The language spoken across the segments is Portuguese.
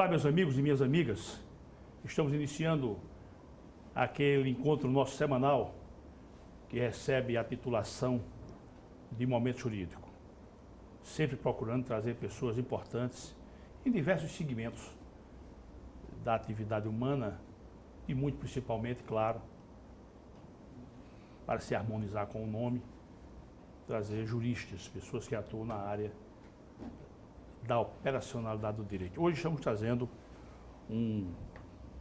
meus amigos e minhas amigas, estamos iniciando aquele encontro nosso semanal que recebe a titulação de Momento Jurídico, sempre procurando trazer pessoas importantes em diversos segmentos da atividade humana e muito principalmente, claro, para se harmonizar com o nome, trazer juristas, pessoas que atuam na área da operacionalidade do direito. Hoje estamos trazendo um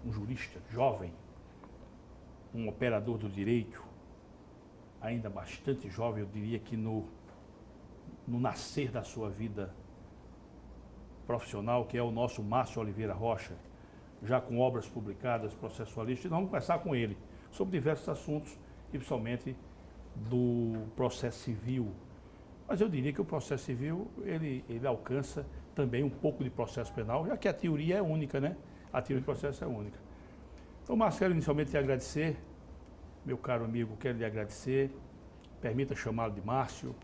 jurista jovem, um operador do direito, ainda bastante jovem, eu diria que no nascer da sua vida profissional, que é o nosso Márcio Oliveira Rocha, já com obras publicadas, processualista, e nós vamos conversar com ele sobre diversos assuntos, e principalmente do processo civil. Mas eu diria que o processo civil, ele alcança também um pouco de processo penal, já que a teoria é única, né? A teoria do processo é única. Então, Márcio, quero inicialmente te agradecer, meu caro amigo, quero lhe agradecer, permita chamá-lo de Márcio,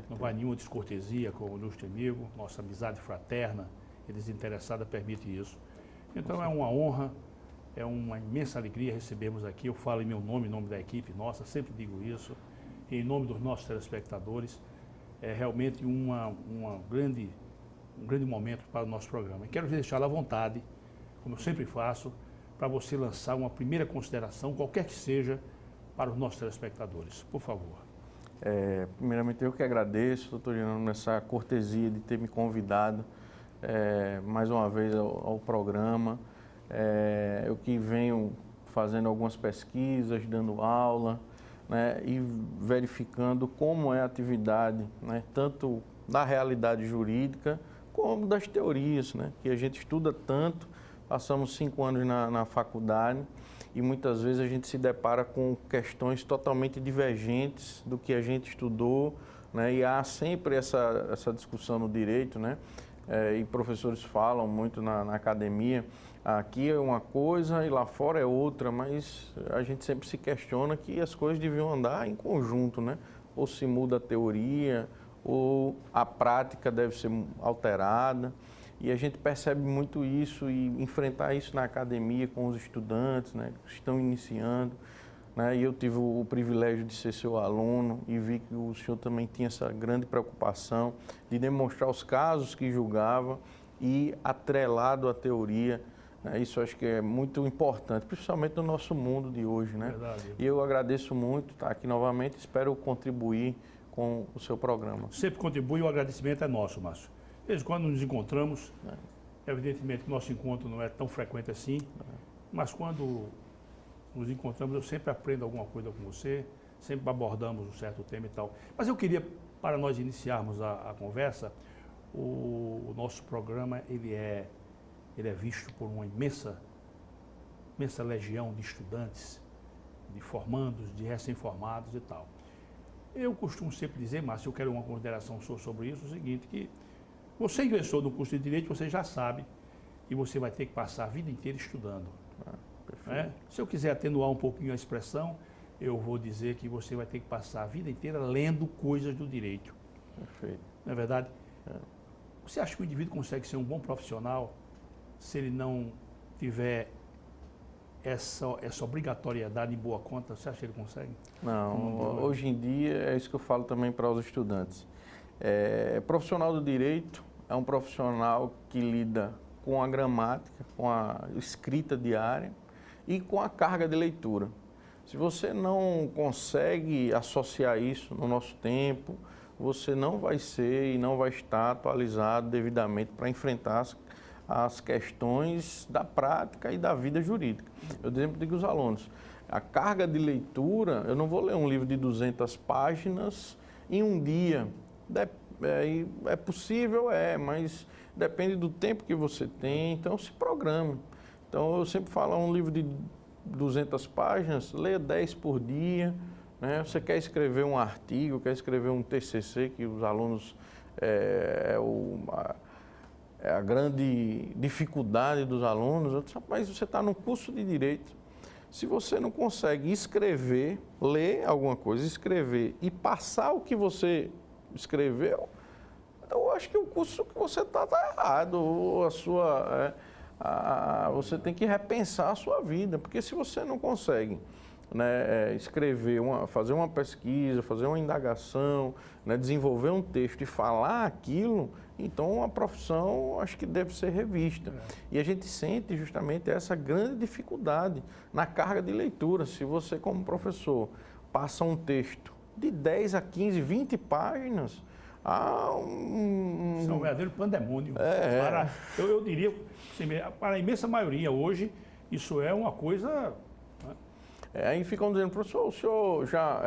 não vai nenhuma descortesia com o ilustre amigo, nossa amizade fraterna e desinteressada permite isso. Então é uma honra, é uma imensa alegria recebermos aqui, eu falo em meu nome, em nome da equipe nossa, sempre digo isso, em nome dos nossos telespectadores, é realmente um grande momento para o nosso programa. E quero deixá-lo à vontade, como eu sempre faço, para você lançar uma primeira consideração, qualquer que seja, para os nossos telespectadores. Por favor. Primeiramente, eu que agradeço, doutor Gerando, nessa cortesia de ter me convidado mais uma vez ao programa. Eu que venho fazendo algumas pesquisas, dando aula, né, e verificando como é a atividade, né, tanto da realidade jurídica como das teorias, né, que a gente estuda tanto, passamos 5 anos na faculdade e muitas vezes a gente se depara com questões totalmente divergentes do que a gente estudou, né, e há sempre essa discussão no direito, né, e professores falam muito na academia, aqui é uma coisa e lá fora é outra, mas a gente sempre se questiona que as coisas deviam andar em conjunto, né? Ou se muda a teoria, ou a prática deve ser alterada. E a gente percebe muito isso e enfrentar isso na academia com os estudantes, né, que estão iniciando. Né? E eu tive o privilégio de ser seu aluno e vi que o senhor também tinha essa grande preocupação de demonstrar os casos que julgava e atrelado à teoria. Isso acho que é muito importante, principalmente no nosso mundo de hoje, né? Verdade. E eu agradeço muito estar aqui novamente, espero contribuir com o seu programa. Sempre contribui, o agradecimento é nosso, Márcio. Desde quando nos encontramos, evidentemente que nosso encontro não é tão frequente assim, mas quando nos encontramos eu sempre aprendo alguma coisa com você, sempre abordamos um certo tema e tal. Mas eu queria, para nós iniciarmos a conversa, o nosso programa ele é visto por uma imensa legião de estudantes, de formandos, de recém-formados e tal. Eu costumo sempre dizer, Márcio, eu quero uma consideração sua sobre isso, o seguinte, que você ingressou no curso de Direito, você já sabe, e você vai ter que passar a vida inteira estudando. Se eu quiser atenuar um pouquinho a expressão, eu vou dizer que você vai ter que passar a vida inteira lendo coisas do direito. Perfeito. Não é verdade? Você acha que o indivíduo consegue ser um bom profissional se ele não tiver essa obrigatoriedade em boa conta? Você acha que ele consegue? Não, hoje em dia é isso que eu falo também para os estudantes. Profissional do direito é um profissional que lida com a gramática, com a escrita diária e com a carga de leitura. Se você não consegue associar isso no nosso tempo, você não vai ser e não vai estar atualizado devidamente para enfrentar as questões da prática e da vida jurídica. Eu sempre digo aos alunos, a carga de leitura, eu não vou ler um livro de 200 páginas em um dia. É possível, mas depende do tempo que você tem, então se programa. Então eu sempre falo, um livro de 200 páginas, leia 10 por dia, né? Você quer escrever um artigo, quer escrever um TCC, que os alunos a grande dificuldade dos alunos, eu disse, mas você está no curso de Direito, se você não consegue escrever, ler alguma coisa, escrever e passar o que você escreveu, então eu acho que o curso que você está errado, ou você tem que repensar a sua vida, porque se você não consegue, né, escrever, fazer uma pesquisa, fazer uma indagação, né, desenvolver um texto e falar aquilo, então a profissão acho que deve ser revista. E a gente sente justamente essa grande dificuldade na carga de leitura. Se você, como professor, passa um texto de 10 a 15, 20 páginas, Isso é um verdadeiro pandemônio. Eu diria, assim, para a imensa maioria hoje, isso é uma coisa... Aí ficam dizendo, professor, o senhor já,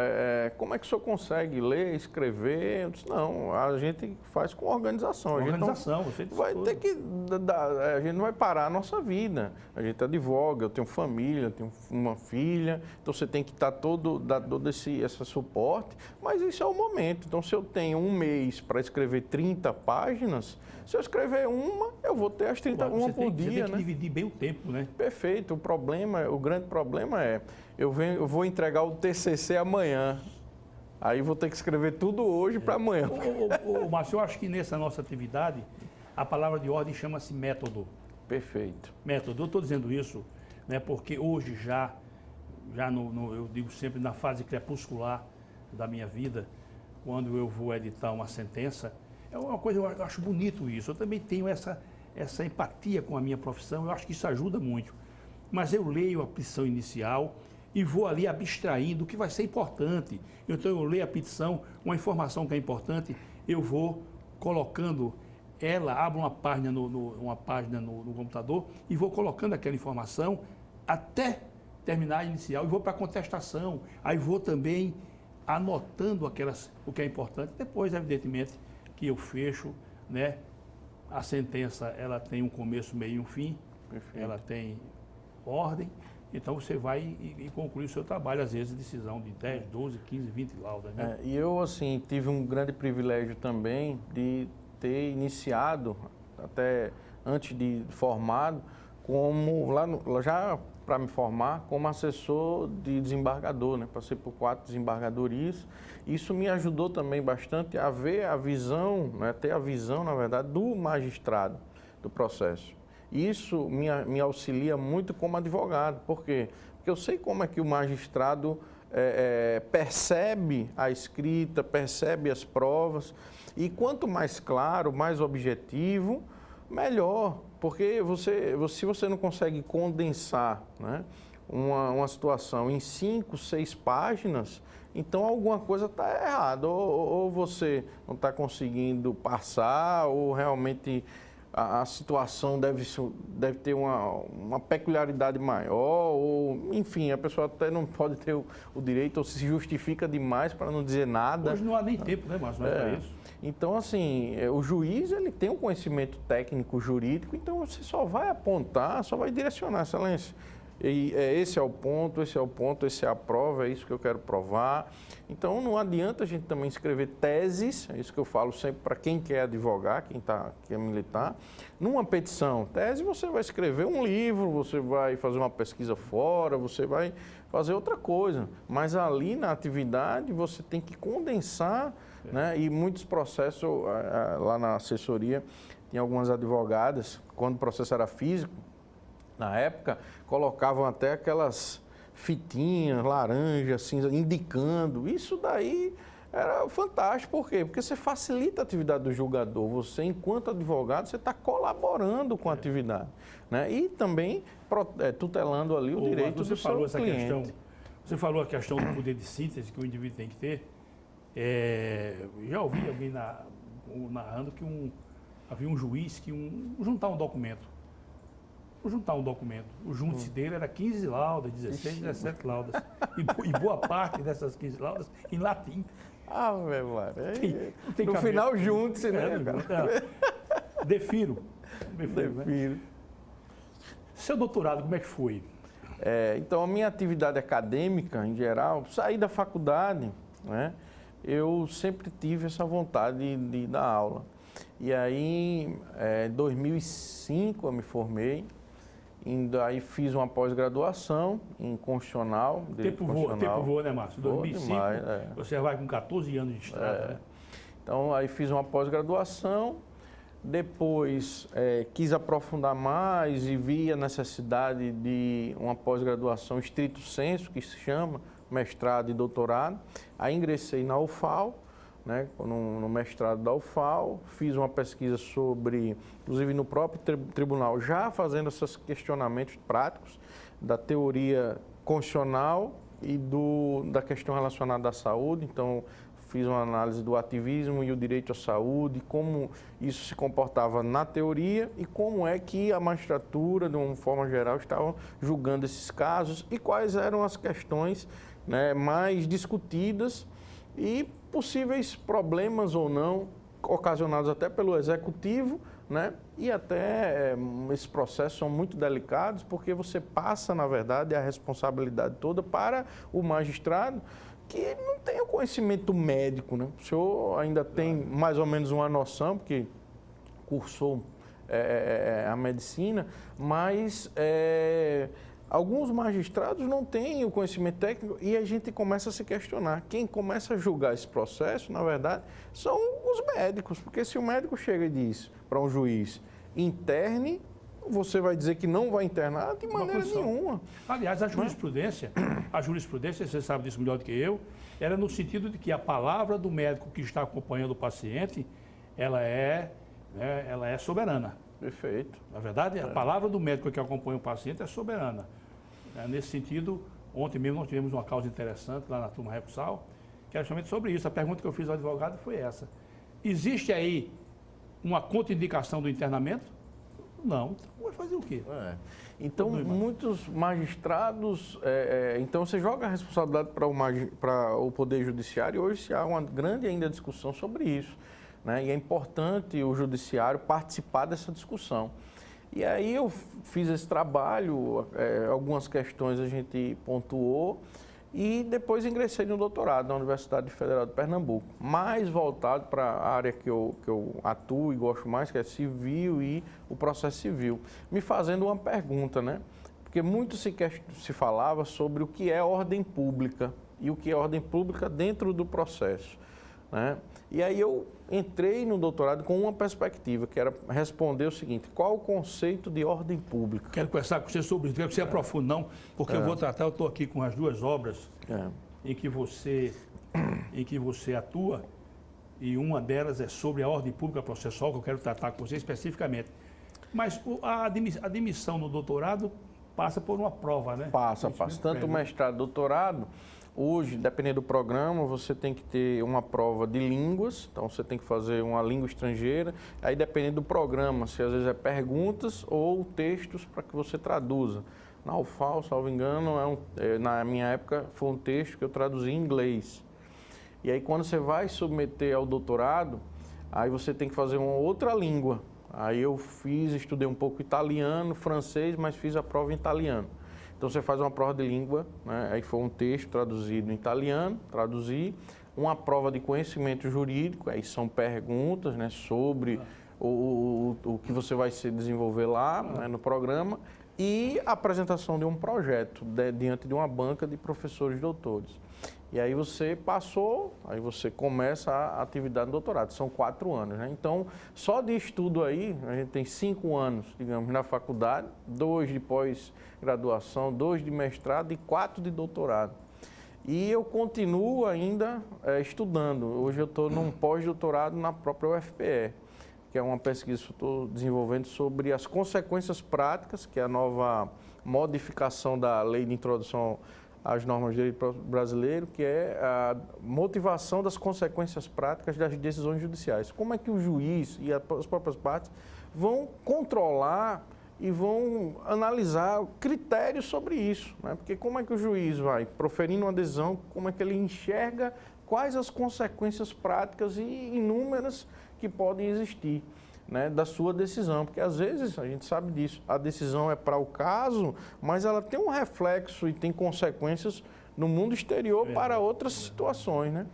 como é que o senhor consegue ler, escrever? Eu disse, não, a gente faz com organização. Organização, você vai ter que a gente não vai parar a nossa vida. A gente advoga, eu tenho família, eu tenho uma filha, então você tem que dar todo esse suporte, mas isso é o momento. Então, se eu tenho um mês para escrever 30 páginas, se eu escrever uma, eu vou ter as 30 uma por dia. Você tem que dividir bem o tempo, né? Perfeito. O grande problema é, eu vou entregar o TCC amanhã, aí vou ter que escrever tudo hoje para amanhã. Márcio, eu acho que nessa nossa atividade, a palavra de ordem chama-se método. Perfeito. Método. Eu estou dizendo isso, né, porque hoje eu digo sempre na fase crepuscular da minha vida, quando eu vou editar uma sentença, é uma coisa, eu acho bonito isso. Eu também tenho essa empatia com a minha profissão, eu acho que isso ajuda muito. Mas eu leio a petição inicial e vou ali abstraindo o que vai ser importante. Então eu leio a petição, uma informação que é importante, eu vou colocando ela, abro uma página no computador e vou colocando aquela informação até terminar a inicial e vou para a contestação. Aí vou também anotando o que é importante. Depois, evidentemente, que eu fecho, né? A sentença, ela tem um começo, meio e um fim. Perfeito. Ela tem ordem. Então, você vai e conclui o seu trabalho, às vezes, decisão de 10, 12, 15, 20 laudas, né? E eu, assim, tive um grande privilégio também de ter iniciado, até antes de formado, já para me formar, como assessor de desembargador, né? Passei por 4 desembargadorias. Isso me ajudou também bastante a ver a visão, né? Ter a visão, na verdade, do magistrado do processo. Isso me auxilia muito como advogado. Por quê? Porque eu sei como é que o magistrado percebe a escrita, percebe as provas. E quanto mais claro, mais objetivo, melhor. Porque se você não consegue condensar, né, uma situação em 5, 6 páginas, então alguma coisa está errada. Ou você não está conseguindo passar, ou realmente a situação deve ter uma peculiaridade maior, ou enfim, a pessoa até não pode ter o direito, ou se justifica demais para não dizer nada. Hoje não há nem tempo, né, Márcio, para isso. Então, assim, o juiz, ele tem um conhecimento técnico, jurídico, então você só vai apontar, só vai direcionar, excelência. E esse é o ponto, essa é a prova, é isso que eu quero provar. Então, não adianta a gente também escrever teses, é isso que eu falo sempre para quem quer advogar, quem quer militar. Numa petição, tese, você vai escrever um livro, você vai fazer uma pesquisa fora, você vai fazer outra coisa. Mas ali na atividade, você tem que condensar, né? E muitos processos, lá na assessoria, tinha algumas advogadas, quando o processo era físico, na época, colocavam até aquelas fitinhas, laranja, cinza, indicando. Isso daí era fantástico. Por quê? Porque você facilita a atividade do julgador. Você, enquanto advogado, você está colaborando com a atividade, né? E também tutelando ali o direito do seu cliente. Você falou a questão do poder de síntese que o indivíduo tem que ter. Já ouvi alguém narrando que havia um juiz que juntar um documento. O júdice dele era 15 laudas, 16, 17 laudas. E boa parte dessas 15 laudas em latim. Ah, meu mano. No final, júdice, né? Defiro. Defiro. Seu doutorado, como é que foi? Então, a minha atividade acadêmica, em geral, saí da faculdade, né? Eu sempre tive essa vontade de dar aula. E aí, em 2005, eu me formei. Aí fiz uma pós-graduação em Constitucional. Tempo voa, né, Márcio? 2005, demais, você vai com 14 anos de estrada, né? Então, aí fiz uma pós-graduação, Depois quis aprofundar mais e vi a necessidade de uma pós-graduação estrito sensu, que se chama mestrado e doutorado. Aí ingressei na UFAL, né, no mestrado da UFAL, fiz uma pesquisa sobre, inclusive no próprio tribunal, já fazendo esses questionamentos práticos da teoria constitucional e da questão relacionada à saúde. Então, fiz uma análise do ativismo e o direito à saúde, como isso se comportava na teoria e como é que a magistratura, de uma forma geral, estava julgando esses casos e quais eram as questões, né, mais discutidas e possíveis problemas ou não, ocasionados até pelo executivo, né? E até esses processos são muito delicados porque você passa, na verdade, a responsabilidade toda para o magistrado, que não tem o conhecimento médico, né? O senhor ainda tem mais ou menos uma noção, porque cursou a medicina, mas alguns magistrados não têm o conhecimento técnico e a gente começa a se questionar. Quem começa a julgar esse processo, na verdade, são os médicos, porque se o médico chega e diz para um juiz, interne, você vai dizer que não vai internar de maneira nenhuma. Aliás, a jurisprudência, você sabe disso melhor do que eu, era no sentido de que a palavra do médico que está acompanhando o paciente, ela é soberana. Perfeito. Na verdade, a palavra do médico que acompanha o paciente é soberana. Nesse sentido, ontem mesmo nós tivemos uma causa interessante lá na turma recursal, que era justamente sobre isso. A pergunta que eu fiz ao advogado foi essa. Existe aí uma contraindicação do internamento? Não. Então, vai fazer o quê? Então, muitos magistrados... então, você joga a responsabilidade para o Poder Judiciário e hoje há uma grande ainda discussão sobre isso, né? E é importante o Judiciário participar dessa discussão. E aí eu fiz esse trabalho, algumas questões a gente pontuou e depois ingressei no doutorado na Universidade Federal de Pernambuco, mais voltado para a área que eu atuo e gosto mais, que é civil e o processo civil. Me fazendo uma pergunta, né? Porque muito se falava sobre o que é ordem pública e o que é ordem pública dentro do processo, né? E aí eu entrei no doutorado com uma perspectiva, que era responder o seguinte: qual o conceito de ordem pública? Quero conversar com você sobre isso, quero que você aprofunde, não, porque eu estou aqui com as duas obras em que você atua, e uma delas é sobre a ordem pública processual, que eu quero tratar com você especificamente. Mas a admissão no doutorado passa por uma prova, né? Passa. Tanto o mestrado, doutorado. Hoje, dependendo do programa, você tem que ter uma prova de línguas, então você tem que fazer uma língua estrangeira. Aí, dependendo do programa, se às vezes é perguntas ou textos para que você traduza. Na UFAL, salvo engano, na minha época, foi um texto que eu traduzi em inglês. E aí, quando você vai submeter ao doutorado, aí você tem que fazer uma outra língua. Aí eu estudei um pouco italiano, francês, mas fiz a prova em italiano. Então, você faz uma prova de língua, né? Aí foi um texto traduzido em italiano, uma prova de conhecimento jurídico, aí são perguntas, né, sobre o que você vai se desenvolver lá, né, no programa, e a apresentação de um projeto diante de uma banca de professores doutores. E aí você passou, aí você começa a atividade do doutorado, são 4 anos, né? Então, só de estudo aí, a gente tem 5 anos, digamos, na faculdade, 2 de pós-graduação, 2 de mestrado e 4 de doutorado. E eu continuo ainda estudando. Hoje eu estou num pós-doutorado na própria UFPE, que é uma pesquisa que eu estou desenvolvendo sobre as consequências práticas, que é a nova modificação da Lei de Introdução às Normas de Direito Brasileiro, que é a motivação das consequências práticas das decisões judiciais. Como é que o juiz e as próprias partes vão controlar e vão analisar critérios sobre isso, né? Porque como é que o juiz vai, proferindo uma decisão, como é que ele enxerga quais as consequências práticas e inúmeras que podem existir, né, da sua decisão, porque às vezes a gente sabe disso, a decisão é para o caso, mas ela tem um reflexo e tem consequências no mundo exterior para outras situações, né?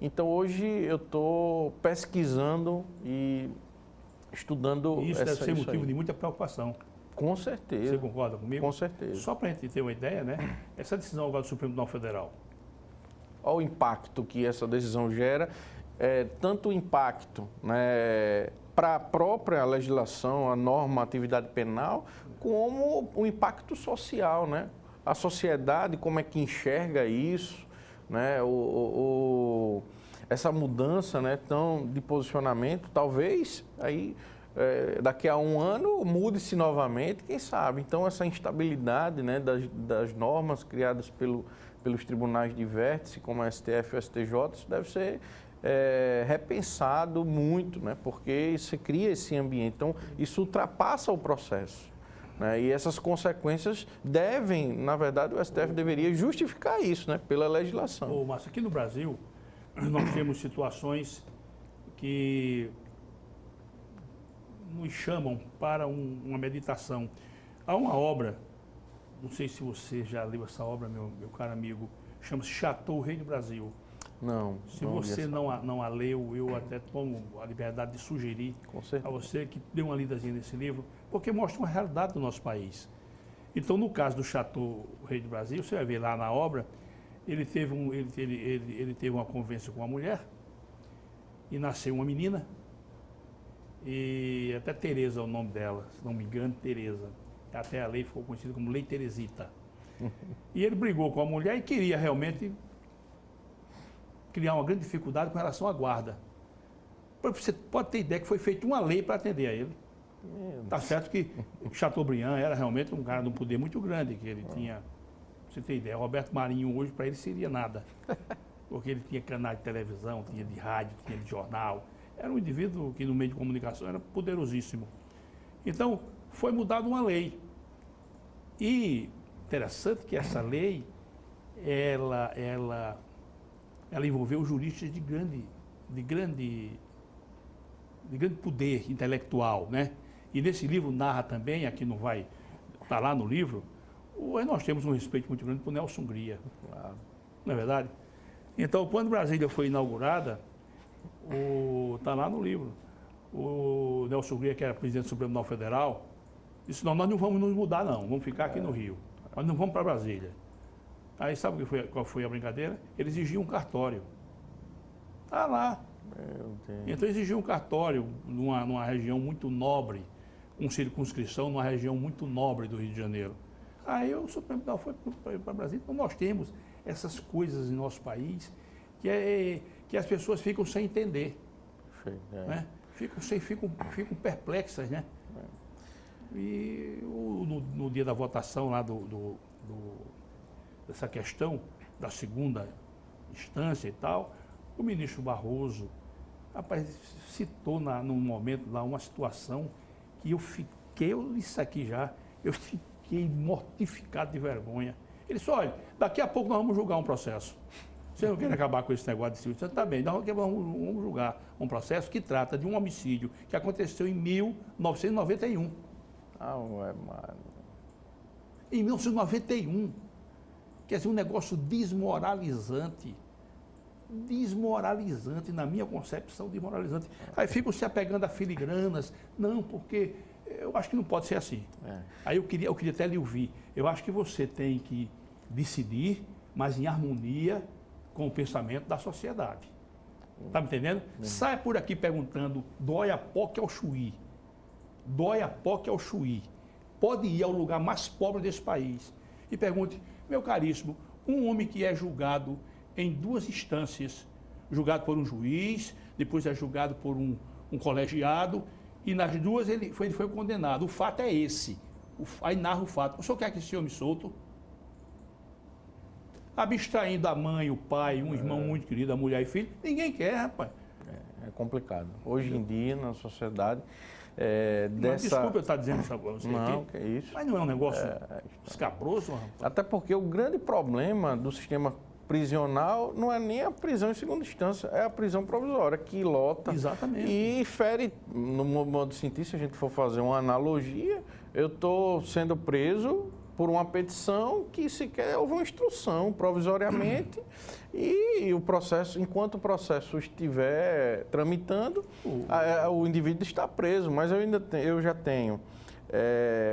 Então hoje eu estou pesquisando e estudando isso deve ser motivo de muita preocupação. Com certeza. Você concorda comigo? Com certeza. Só para a gente ter uma ideia, né? Essa decisão agora do Supremo Tribunal Federal. Olha o impacto que essa decisão gera, tanto o impacto, né, para a própria legislação, a normatividade penal, como o impacto social, né? A sociedade, como é que enxerga isso, né? Essa mudança, né, de posicionamento, talvez aí daqui a um ano mude-se novamente, quem sabe? Então, essa instabilidade, né, das normas criadas pelos tribunais de vértice, como a STF e o STJ, isso deve ser repensado muito, né, porque isso cria esse ambiente. Então, isso ultrapassa o processo. Né, e essas consequências devem, na verdade, o STF deveria justificar isso, né, pela legislação. Ô, Márcio, aqui no Brasil, nós temos situações que nos chamam para uma meditação. Há uma obra, não sei se você já leu essa obra, meu caro amigo, chama-se Chateau, Rei do Brasil. Não. Se você não a leu, eu até tomo a liberdade de sugerir a você que dê uma lidazinha nesse livro, porque mostra uma realidade do nosso país. Então, no caso do Chateau, Rei do Brasil, você vai ver lá na obra, ele teve uma convivência com uma mulher e nasceu uma menina, e até Teresa é o nome dela, se não me engano, Teresa. Até a lei ficou conhecida como Lei Teresita. E ele brigou com a mulher e queria realmente criar uma grande dificuldade com relação à guarda. Você pode ter ideia que foi feita uma lei para atender a ele. Tá certo que Chateaubriand era realmente um cara de um poder muito grande, que ele tinha, você tem ideia, Roberto Marinho hoje para ele seria nada. Porque ele tinha canal de televisão, tinha de rádio, tinha de jornal. Era um indivíduo que no meio de comunicação era poderosíssimo. Então, foi mudada uma lei. E interessante que essa lei, ela envolveu juristas de grande poder intelectual, né? E nesse livro narra também, aqui não vai estar lá no livro, nós temos um respeito muito grande por Nelson Hungria. Claro. Não é verdade? Então, quando Brasília foi inaugurada, está lá no livro, o Nelson Hungria, que era presidente do Supremo Tribunal Federal, disse, não, nós não vamos nos mudar não, vamos ficar aqui no Rio, nós não vamos para Brasília. Aí sabe qual foi a brincadeira? Ele exigia um cartório. Está lá. Então exigiu um cartório numa região muito nobre, com circunscrição numa região muito nobre do Rio de Janeiro. Aí o Supremo Tribunal foi para Brasília. Então nós temos essas coisas em nosso país que as pessoas ficam sem entender. Né? Ficam perplexas, né? E no dia da votação lá dessa questão da segunda instância e tal, o ministro Barroso, rapaz, citou num momento lá uma situação que eu fiquei mortificado de vergonha. Ele disse, olha, daqui a pouco nós vamos julgar um processo. Você não quer acabar com esse negócio de civil? Está bem, nós vamos julgar um processo que trata de um homicídio que aconteceu em 1991. Em 1991. Quer dizer, um negócio desmoralizante, na minha concepção, desmoralizante. Aí ficam se apegando a filigranas, não, porque eu acho que não pode ser assim. Aí eu queria até lhe ouvir, eu acho que você tem que decidir, mas em harmonia com o pensamento da sociedade. Está me entendendo? Saia por aqui perguntando do Oiapoque ao Chuí. Do Oiapoque ao Chuí. Pode ir ao lugar mais pobre desse país e pergunte, meu caríssimo, um homem que é julgado em 2 instâncias, julgado por um juiz, depois é julgado por um colegiado, e nas 2 ele foi condenado. O fato é esse. Aí narra o fato. O senhor quer que esse homem solto? Abstraindo a mãe, o pai, um irmão muito querido, a mulher e filho, ninguém quer, rapaz. É complicado. Hoje em dia, na sociedade, Desculpa eu estar dizendo isso agora, não, que é isso. Mas não é um negócio escabroso, rapaz? Até porque o grande problema do sistema prisional não é nem a prisão em segunda instância, é a prisão provisória, que lota. Exatamente. E fere, no modo de sentir, se a gente for fazer uma analogia, eu estou sendo preso por uma petição que sequer houve uma instrução provisoriamente e o processo, enquanto o processo estiver tramitando, o indivíduo está preso, mas eu já tenho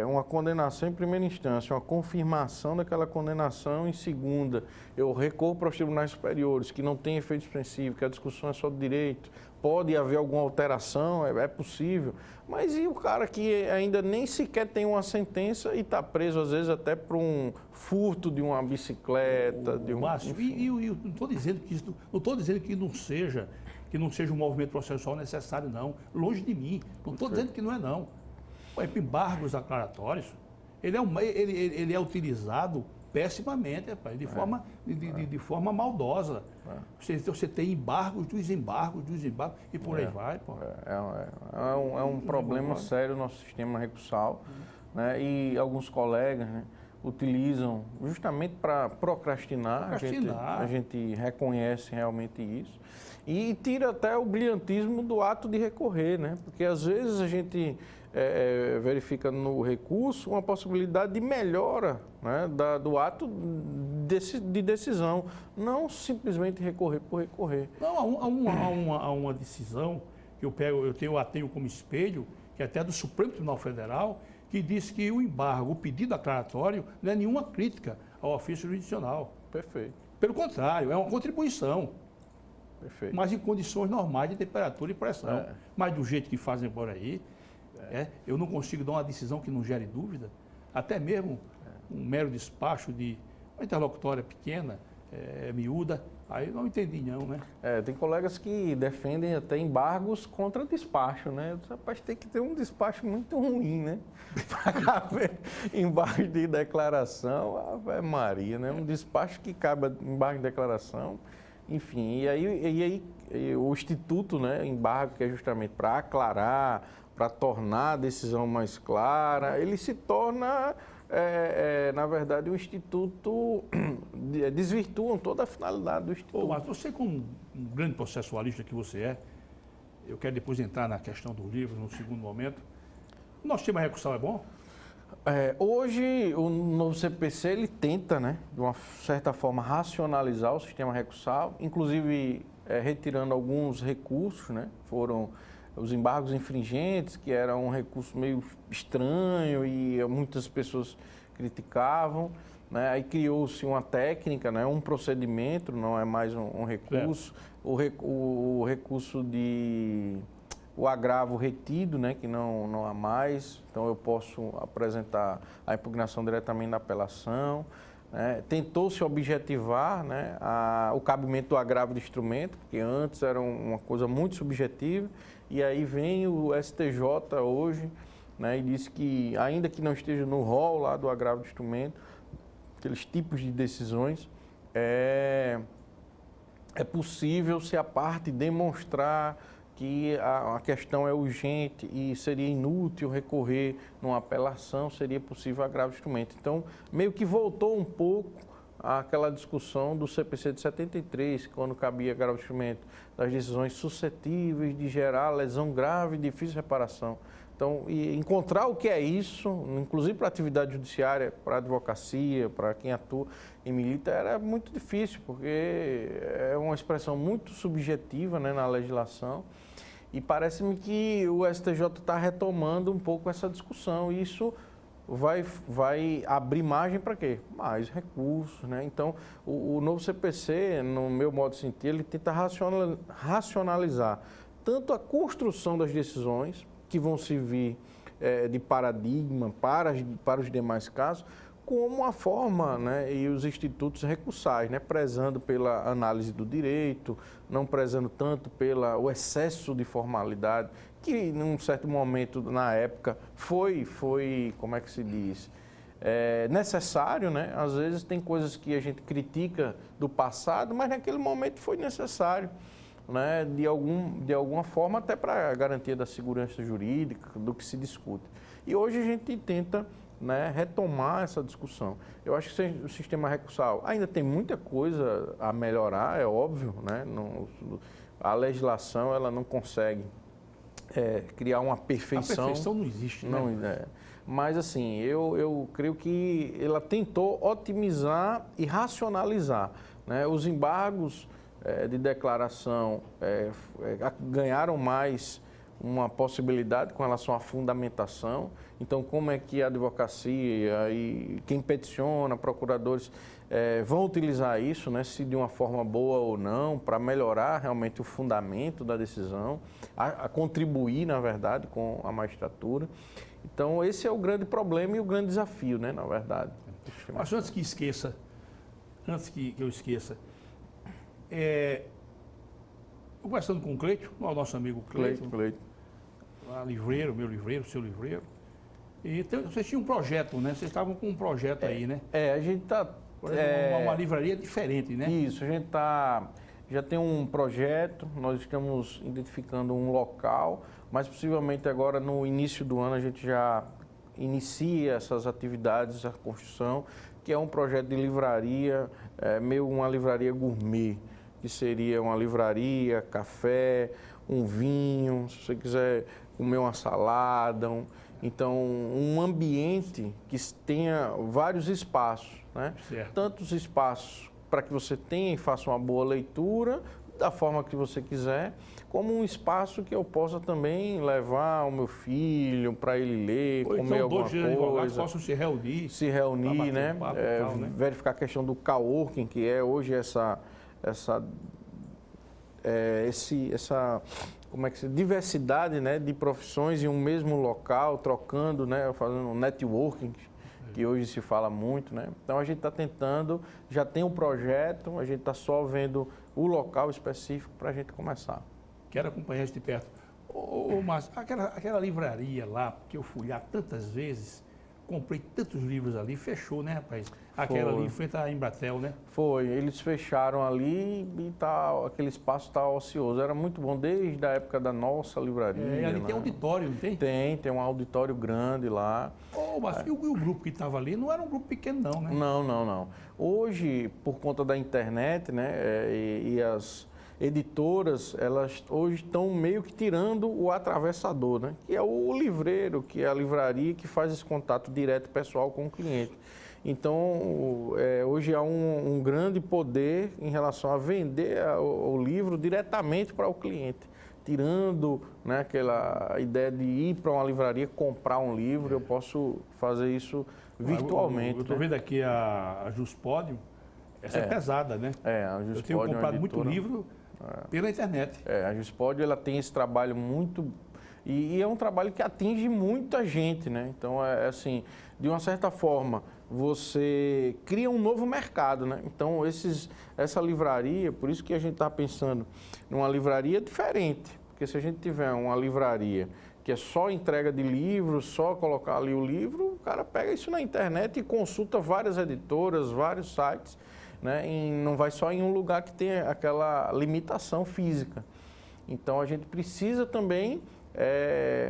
uma condenação em primeira instância, uma confirmação daquela condenação em segunda, eu recorro para os tribunais superiores, que não tem efeito suspensivo, que a discussão é só de direito, pode haver alguma alteração, é possível, mas e o cara que ainda nem sequer tem uma sentença e está preso, às vezes, até por um furto de uma bicicleta, de um... Márcio, eu não estou dizendo que isso, não estou dizendo que não seja um movimento processual necessário, não. Longe de mim. Não estou dizendo que não é, não. O embargos declaratórios, ele é utilizado pessimamente, rapaz, de forma maldosa. Você tem embargos, desembargos, e por aí vai. Pô. É um problema sério no nosso sistema recursal, né? E alguns colegas, né, utilizam justamente para procrastinar. A gente reconhece realmente isso. E tira até o brilhantismo do ato de recorrer, né? Porque às vezes a gente verifica no recurso uma possibilidade de melhora, né, do ato de decisão, não simplesmente recorrer por recorrer. Não, há uma decisão que eu tenho como espelho, que é até do Supremo Tribunal Federal, que diz que o embargo, o pedido declaratório, não é nenhuma crítica ao ofício jurisdicional. Perfeito. Pelo contrário, é uma contribuição. Perfeito. Mas em condições normais de temperatura e pressão. Mas do jeito que fazem por aí, eu não consigo dar uma decisão que não gere dúvida. Até mesmo um mero despacho de uma interlocutória pequena, miúda, aí eu não entendi não, né? Tem colegas que defendem até embargos contra despacho, né? Rapaz, tem que ter um despacho muito ruim, né? Para caber embargo de declaração, Ave Maria, né? Um despacho que cabe embargo de declaração, enfim. E aí o Instituto, né, embargo, que é justamente para aclarar, para tornar a decisão mais clara, ele se torna, na verdade, um instituto, desvirtuam toda a finalidade do instituto. Mas você, como um grande processualista que você é, eu quero depois entrar na questão do livro, no segundo momento, o nosso sistema recursal é bom? Hoje, o novo CPC, ele tenta, né, de uma certa forma, racionalizar o sistema recursal, inclusive retirando alguns recursos, né, foram os embargos infringentes, que era um recurso meio estranho e muitas pessoas criticavam, né? Aí criou-se uma técnica, né? Um procedimento, não é mais um recurso. O recurso o agravo retido, né? Que não há mais, então eu posso apresentar a impugnação diretamente na apelação. Tentou-se objetivar, né, o cabimento do agravo de instrumento, porque antes era uma coisa muito subjetiva, e aí vem o STJ hoje, né, e diz que, ainda que não esteja no rol lá do agravo de instrumento, aqueles tipos de decisões, é possível, se a parte demonstrar que a questão é urgente e seria inútil recorrer numa apelação, seria possível agravo de instrumento. Então, meio que voltou um pouco àquela discussão do CPC de 73, quando cabia agravo de instrumento, das decisões suscetíveis de gerar lesão grave e difícil de reparação. Então, encontrar o que é isso, inclusive para a atividade judiciária, para a advocacia, para quem atua e milita, era muito difícil, porque é uma expressão muito subjetiva, né, na legislação. E parece-me que o STJ está retomando um pouco essa discussão. E isso vai abrir margem para quê? Mais recursos, né? Então, o novo CPC, no meu modo de sentir, ele tenta racionalizar tanto a construção das decisões, que vão servir de paradigma para os demais casos, como a forma, né, e os institutos recursais, né, prezando pela análise do direito, não prezando tanto pelo excesso de formalidade, que num certo momento, na época, foi como é que se diz, necessário, né? Às vezes tem coisas que a gente critica do passado, mas naquele momento foi necessário, né, de alguma forma, até para a garantia da segurança jurídica, do que se discute. E hoje a gente tenta, né, retomar essa discussão. Eu acho que o sistema recursal ainda tem muita coisa a melhorar, é óbvio, né? A legislação ela não consegue criar uma perfeição. A perfeição não existe, não, né? Mas assim, eu creio que ela tentou otimizar e racionalizar, né? Os embargos de declaração ganharam mais uma possibilidade com relação à fundamentação. Então, como é que a advocacia e quem peticiona, procuradores, vão utilizar isso, né, se de uma forma boa ou não, para melhorar realmente o fundamento da decisão, a contribuir, na verdade, com a magistratura. Então, esse é o grande problema e o grande desafio, né, na verdade. Mas antes que eu esqueça, conversando com o Cleito, o nosso amigo Cleito, livreiro, meu livreiro, seu livreiro, e então, vocês tinham um projeto, né? Vocês estavam com um projeto aí, né? A gente está... Uma livraria diferente, né? Isso, a gente já tem um projeto, nós estamos identificando um local, mas possivelmente agora no início do ano a gente já inicia essas atividades, a construção, que é um projeto de livraria, meio uma livraria gourmet, que seria uma livraria, café, um vinho, se você quiser comer uma salada, então um ambiente que tenha vários espaços, né? Certo. Tantos espaços para que você tenha e faça uma boa leitura, da forma que você quiser, como um espaço que eu possa também levar o meu filho para ele ler, Ou comer então, alguma dois advogados coisa. possam se reunir. Se reunir, né? Um papo e tal, né? Verificar a questão do coworking, que é hoje essa como é que se diversidade, né, de profissões em um mesmo local, trocando, né, fazendo um networking, que hoje se fala muito, né? Então a gente está tentando, já tem um projeto, a gente está só vendo o local específico para a gente começar. Quero acompanhar isso de perto. Márcio, aquela livraria lá, que eu fui lá tantas vezes, comprei tantos livros ali, fechou, né, rapaz? Aquela ali em frente à Embratel, né? Foi, eles fecharam ali e aquele espaço está ocioso. Era muito bom desde a época da nossa livraria. E ali né? tem auditório, não tem? Tem um auditório grande lá. Mas e o grupo que estava ali não era um grupo pequeno não, né? Não. Hoje, por conta da internet, né, e as editoras, elas hoje estão meio que tirando o atravessador, né? Que é o livreiro, que é a livraria que faz esse contato direto pessoal com o cliente. Então, hoje há um grande poder em relação a vender o livro diretamente para o cliente, tirando, né, aquela ideia de ir para uma livraria comprar um livro. Eu posso fazer isso virtualmente. Eu estou vendo aqui a Juspódio, essa é pesada, né? A Juspódio, eu tenho comprado muito livro pela internet. A Juspódio, ela tem esse trabalho muito... E é um trabalho que atinge muita gente, né? Então, assim, de uma certa forma, você cria um novo mercado, né? Então, essa livraria, por isso que a gente está pensando numa livraria diferente. Porque se a gente tiver uma livraria que é só entrega de livros, só colocar ali o livro, o cara pega isso na internet e consulta várias editoras, vários sites, né? E não vai só em um lugar que tem aquela limitação física. Então, a gente precisa também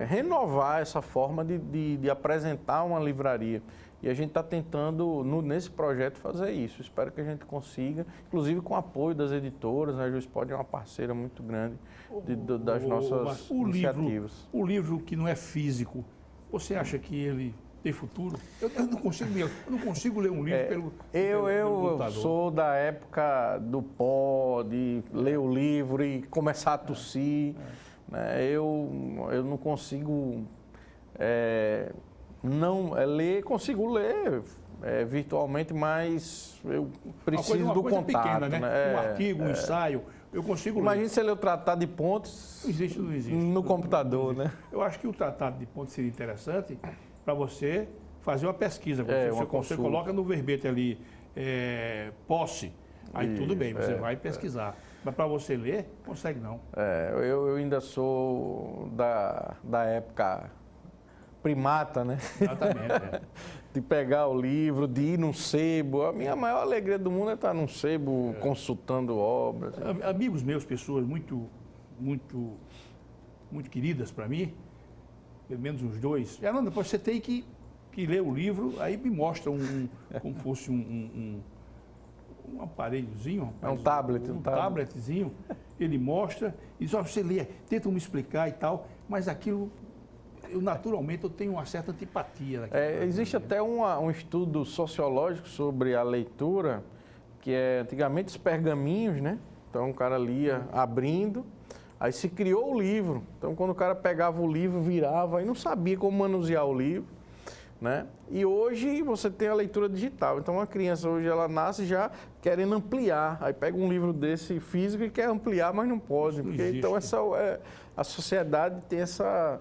renovar essa forma de apresentar uma livraria. E a gente está tentando, nesse projeto, fazer isso. Espero que a gente consiga, inclusive com o apoio das editoras, né? A Juspódio é uma parceira muito grande das nossas iniciativas. O livro que não é físico, você acha que ele tem futuro? Eu não consigo ler um livro pelo computador. Eu sou da época do pó, de ler o livro e começar a tossir. Eu não consigo ler, consigo ler virtualmente, mas eu preciso do contato. Pequena, né? Um artigo, um ensaio, eu consigo ler. Imagina se ler o Tratado de Pontes não existe. No computador, né? Eu acho que o Tratado de Pontes seria interessante para você fazer uma pesquisa. Você coloca no verbete ali, posse, aí tudo bem, você vai pesquisar. Mas para você ler, consegue não. Eu ainda sou da época primata, né? Exatamente. De pegar o livro, de ir num sebo. A minha maior alegria do mundo é estar num sebo consultando obras. Amigos meus, pessoas muito queridas para mim, pelo menos uns dois, Fernando, depois você tem que ler o livro, aí me mostra como fosse um aparelhozinho. Um tablet. Um tabletzinho, ele mostra, e só você lê, tenta me explicar e tal, mas aquilo, naturalmente, eu tenho uma certa antipatia. Existe até um estudo sociológico sobre a leitura, que antigamente os pergaminhos, né? Então o cara lia abrindo, Aí se criou o livro. Então, quando o cara pegava o livro, virava e não sabia como manusear o livro, né? E hoje você tem a leitura digital. Então, uma criança hoje ela nasce já querendo ampliar. Aí pega um livro desse físico e quer ampliar, mas não pode. Então, a sociedade tem essa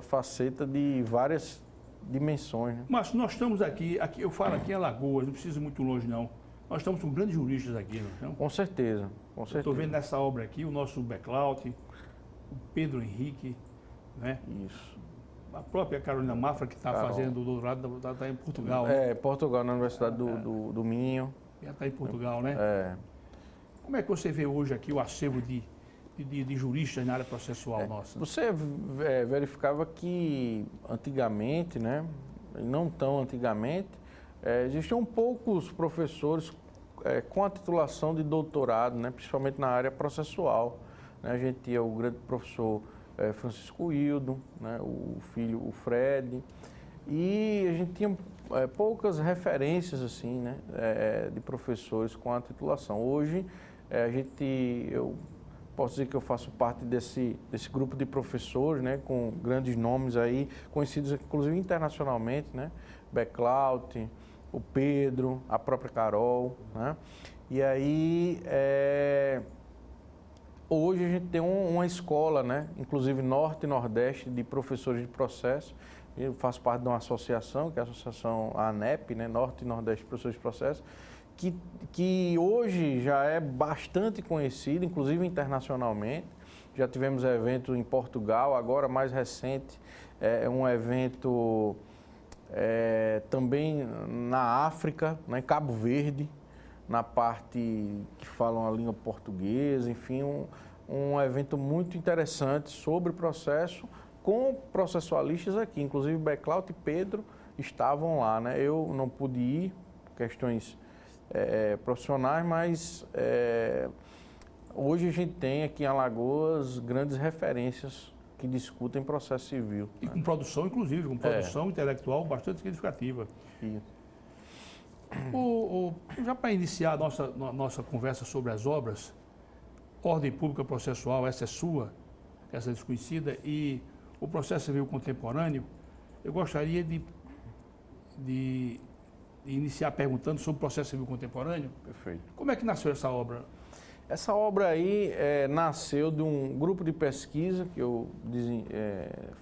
faceta de várias dimensões. Né? Mas nós estamos aqui, eu falo aqui em Alagoas, não precisa ir muito longe, não. Nós estamos com grandes juristas aqui, não estamos? Com certeza, com certeza. Estou vendo nessa obra aqui o nosso Beclaut, o Pedro Henrique, né? Isso. A própria Carolina Mafra, que está fazendo o doutorado, está em Portugal. Né? Portugal, na Universidade do Minho. Já está em Portugal, né? É. Como é que você vê hoje aqui o acervo de juristas na área processual nossa? Você verificava que antigamente, né, não tão antigamente, existiam poucos professores com a titulação de doutorado, né, principalmente na área processual. Né? A gente tinha o grande professor Francisco Hildo, né, o filho, o Fred, e a gente tinha poucas referências assim, né, de professores com a titulação. Hoje, eu posso dizer que eu faço parte desse grupo de professores, né, com grandes nomes aí, conhecidos inclusive internacionalmente, né, Beclaut, o Pedro, a própria Carol, né, e aí hoje a gente tem uma escola, né, inclusive Norte e Nordeste de professores de processo. Eu faço parte de uma associação, que é a Associação ANEP, né, Norte e Nordeste de Professores de Processo, que hoje já é bastante conhecido, inclusive internacionalmente. Já tivemos evento em Portugal, agora mais recente, um evento também na África, né, em Cabo Verde, na parte que falam a língua portuguesa, enfim, um evento muito interessante sobre processo, com processualistas aqui, inclusive Beclaut e Pedro estavam lá, né? Eu não pude ir, questões profissionais, mas hoje a gente tem aqui em Alagoas grandes referências que discutem processo civil. E com produção, inclusive, com produção intelectual bastante significativa. Isso. Já para iniciar a nossa conversa sobre as obras, Ordem Pública Processual, essa é sua, essa é desconhecida, e o processo civil contemporâneo, eu gostaria de iniciar perguntando sobre o processo civil contemporâneo. Perfeito. Como é que nasceu essa obra? Essa obra aí nasceu de um grupo de pesquisa que eu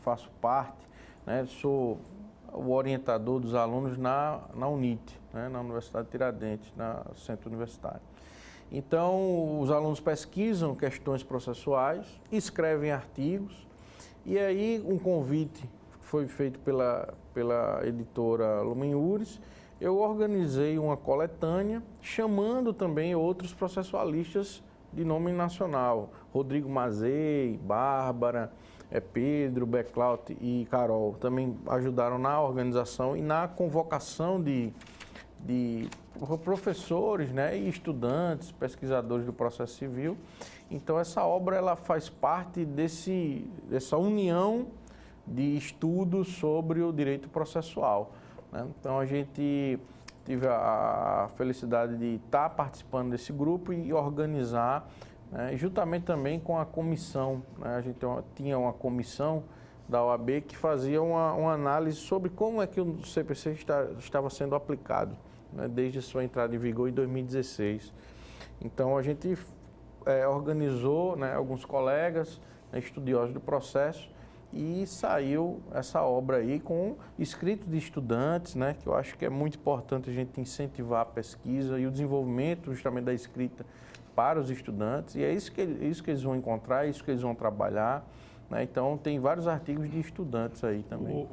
faço parte, né? Sou o orientador dos alunos na UNIT, né? Na Universidade Tiradentes, na Centro Universitário. Então, os alunos pesquisam questões processuais, escrevem artigos, e aí um convite foi feito pela editora Lumenures. Eu organizei uma coletânea, chamando também outros processualistas de nome nacional. Rodrigo Mazei, Bárbara, Pedro, Beclaut e Carol também ajudaram na organização e na convocação de professores, né, e estudantes, pesquisadores do processo civil. Então, essa obra ela faz parte dessa união de estudos sobre o direito processual. Né? Então, a gente tive a felicidade de estar participando desse grupo e organizar, né, juntamente também com a comissão. Né? A gente tinha uma comissão da OAB que fazia uma análise sobre como é que o CPC estava sendo aplicado, né, desde sua entrada em vigor em 2016. Então, a gente organizou, né, alguns colegas, né, estudiosos do processo, e saiu essa obra aí com escrito de estudantes, né, que eu acho que é muito importante a gente incentivar a pesquisa e o desenvolvimento justamente da escrita para os estudantes, e é isso que eles vão encontrar, é isso que eles vão trabalhar, né? Então, tem vários artigos de estudantes aí também.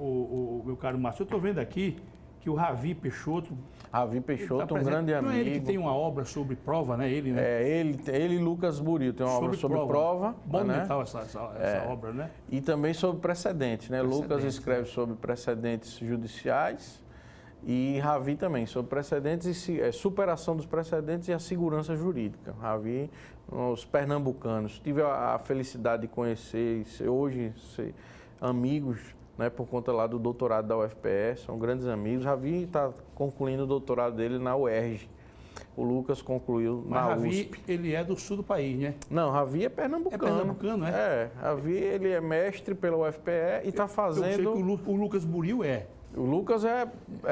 Meu caro Márcio, eu estou vendo aqui que o Ravi Peixoto... Ravi Peixoto, um grande amigo. Não é ele que tem uma obra sobre prova, né? Ele, né? Ele e Lucas Buril tem uma obra sobre prova. Monumental, né? essa obra, né? E também sobre precedentes, né? Lucas escreve sobre precedentes judiciais e Ravi também sobre precedentes e superação dos precedentes e a segurança jurídica. Ravi, os pernambucanos. Tive a felicidade de conhecer, hoje ser amigos, né, por conta lá do doutorado da UFPE, são grandes amigos. Ravi está concluindo o doutorado dele na UERJ. O Lucas concluiu Mas na Ravi, USP. ele é do sul do país, né? Não, Ravi é pernambucano. É pernambucano, é? Ravi, ele é mestre pela UFPE e está Eu sei fazendo... que o Lucas Buril é. O Lucas é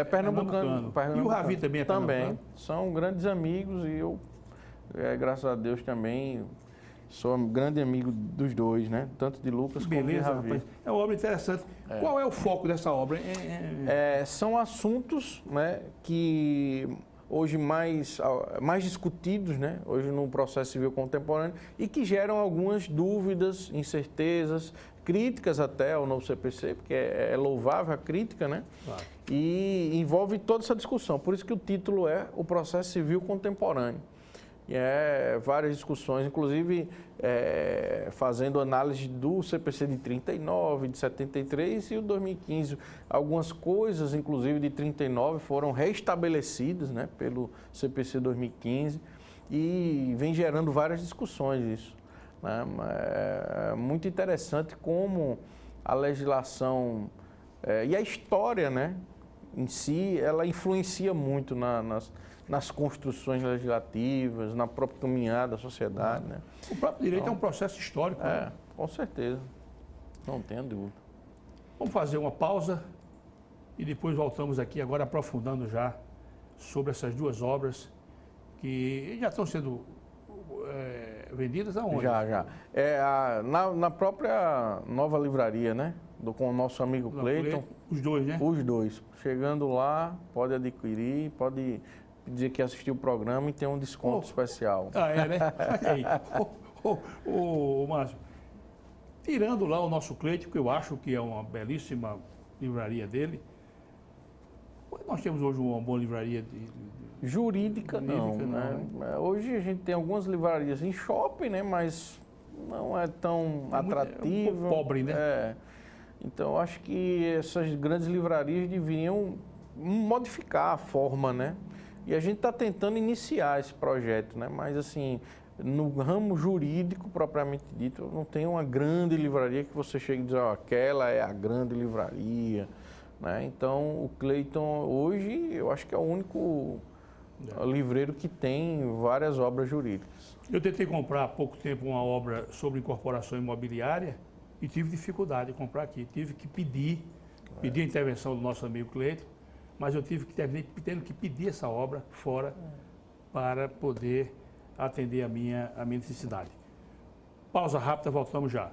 pernambucano. E o Ravi também é pernambucano? Também. São grandes amigos e eu, graças a Deus, também sou um grande amigo dos dois, né? Tanto de Lucas como de Beleza, Ravi. rapaz. É uma obra interessante. Qual é o foco dessa obra? São assuntos, né, que hoje mais discutidos, né, hoje no processo civil contemporâneo e que geram algumas dúvidas, incertezas, críticas até ao novo CPC, porque é louvável a crítica, né? Claro. E envolve toda essa discussão. Por isso que o título é O Processo Civil Contemporâneo. E várias discussões, inclusive fazendo análise do CPC de 39, de 73 e o 2015. Algumas coisas, inclusive de 39, foram restabelecidas, né, pelo CPC 2015 e vem gerando várias discussões isso. Né? É muito interessante como a legislação e a história, né, em si, ela influencia muito nas construções legislativas, na própria caminhada da sociedade. Né? O próprio direito é um processo histórico. Né? Com certeza. Não tenho dúvida. Vamos fazer uma pausa e depois voltamos aqui agora aprofundando já sobre essas duas obras que já estão sendo vendidas aonde? Já. Na própria nova livraria, né? Com o nosso amigo Cleiton. Os dois, né? Os dois. Chegando lá, pode adquirir, pode dizer que assistiu o programa e tem um desconto especial. Né? Aí. Márcio, tirando lá o nosso Cleiton, que eu acho que é uma belíssima livraria dele, nós temos hoje uma boa livraria jurídica não, né? Hoje a gente tem algumas livrarias em shopping, né? Mas não é tão atrativo. É um pouco pobre, né? Então, acho que essas grandes livrarias deveriam modificar a forma, né? E a gente está tentando iniciar esse projeto, né? Mas, assim, no ramo jurídico, propriamente dito, não tem uma grande livraria que você chegue e diz, aquela é a grande livraria, né? Então, o Cleiton, hoje, eu acho que é o único livreiro que tem várias obras jurídicas. Eu tentei comprar há pouco tempo uma obra sobre incorporação imobiliária e tive dificuldade de comprar aqui. Tive que pedir a intervenção do nosso amigo Cleiton, mas eu terminei tendo que pedir essa obra fora para poder atender a minha necessidade. Pausa rápida, voltamos já.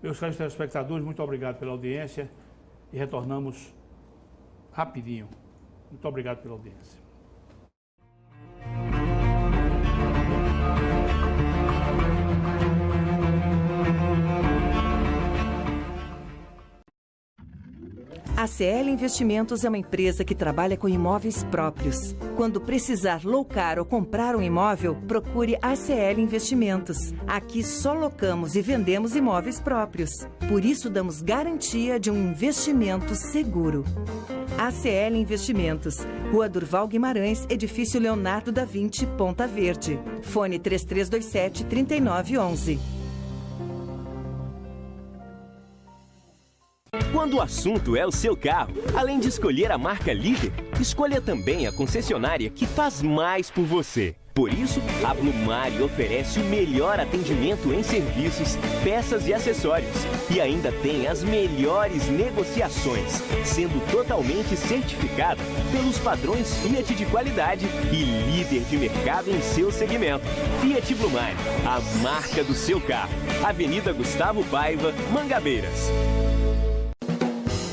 Meus caros telespectadores, muito obrigado pela audiência e retornamos rapidinho. Muito obrigado pela audiência. A CL Investimentos é uma empresa que trabalha com imóveis próprios. Quando precisar locar ou comprar um imóvel, procure a CL Investimentos. Aqui só locamos e vendemos imóveis próprios. Por isso damos garantia de um investimento seguro. ACL Investimentos, Rua Durval Guimarães, Edifício Leonardo da Vinci, Ponta Verde. Fone 3327-3911. Quando o assunto é o seu carro, além de escolher a marca líder, escolha também a concessionária que faz mais por você. Por isso, a Blumari oferece o melhor atendimento em serviços, peças e acessórios. E ainda tem as melhores negociações, sendo totalmente certificada pelos padrões Fiat de qualidade e líder de mercado em seu segmento. Fiat Blumari, a marca do seu carro. Avenida Gustavo Paiva, Mangabeiras.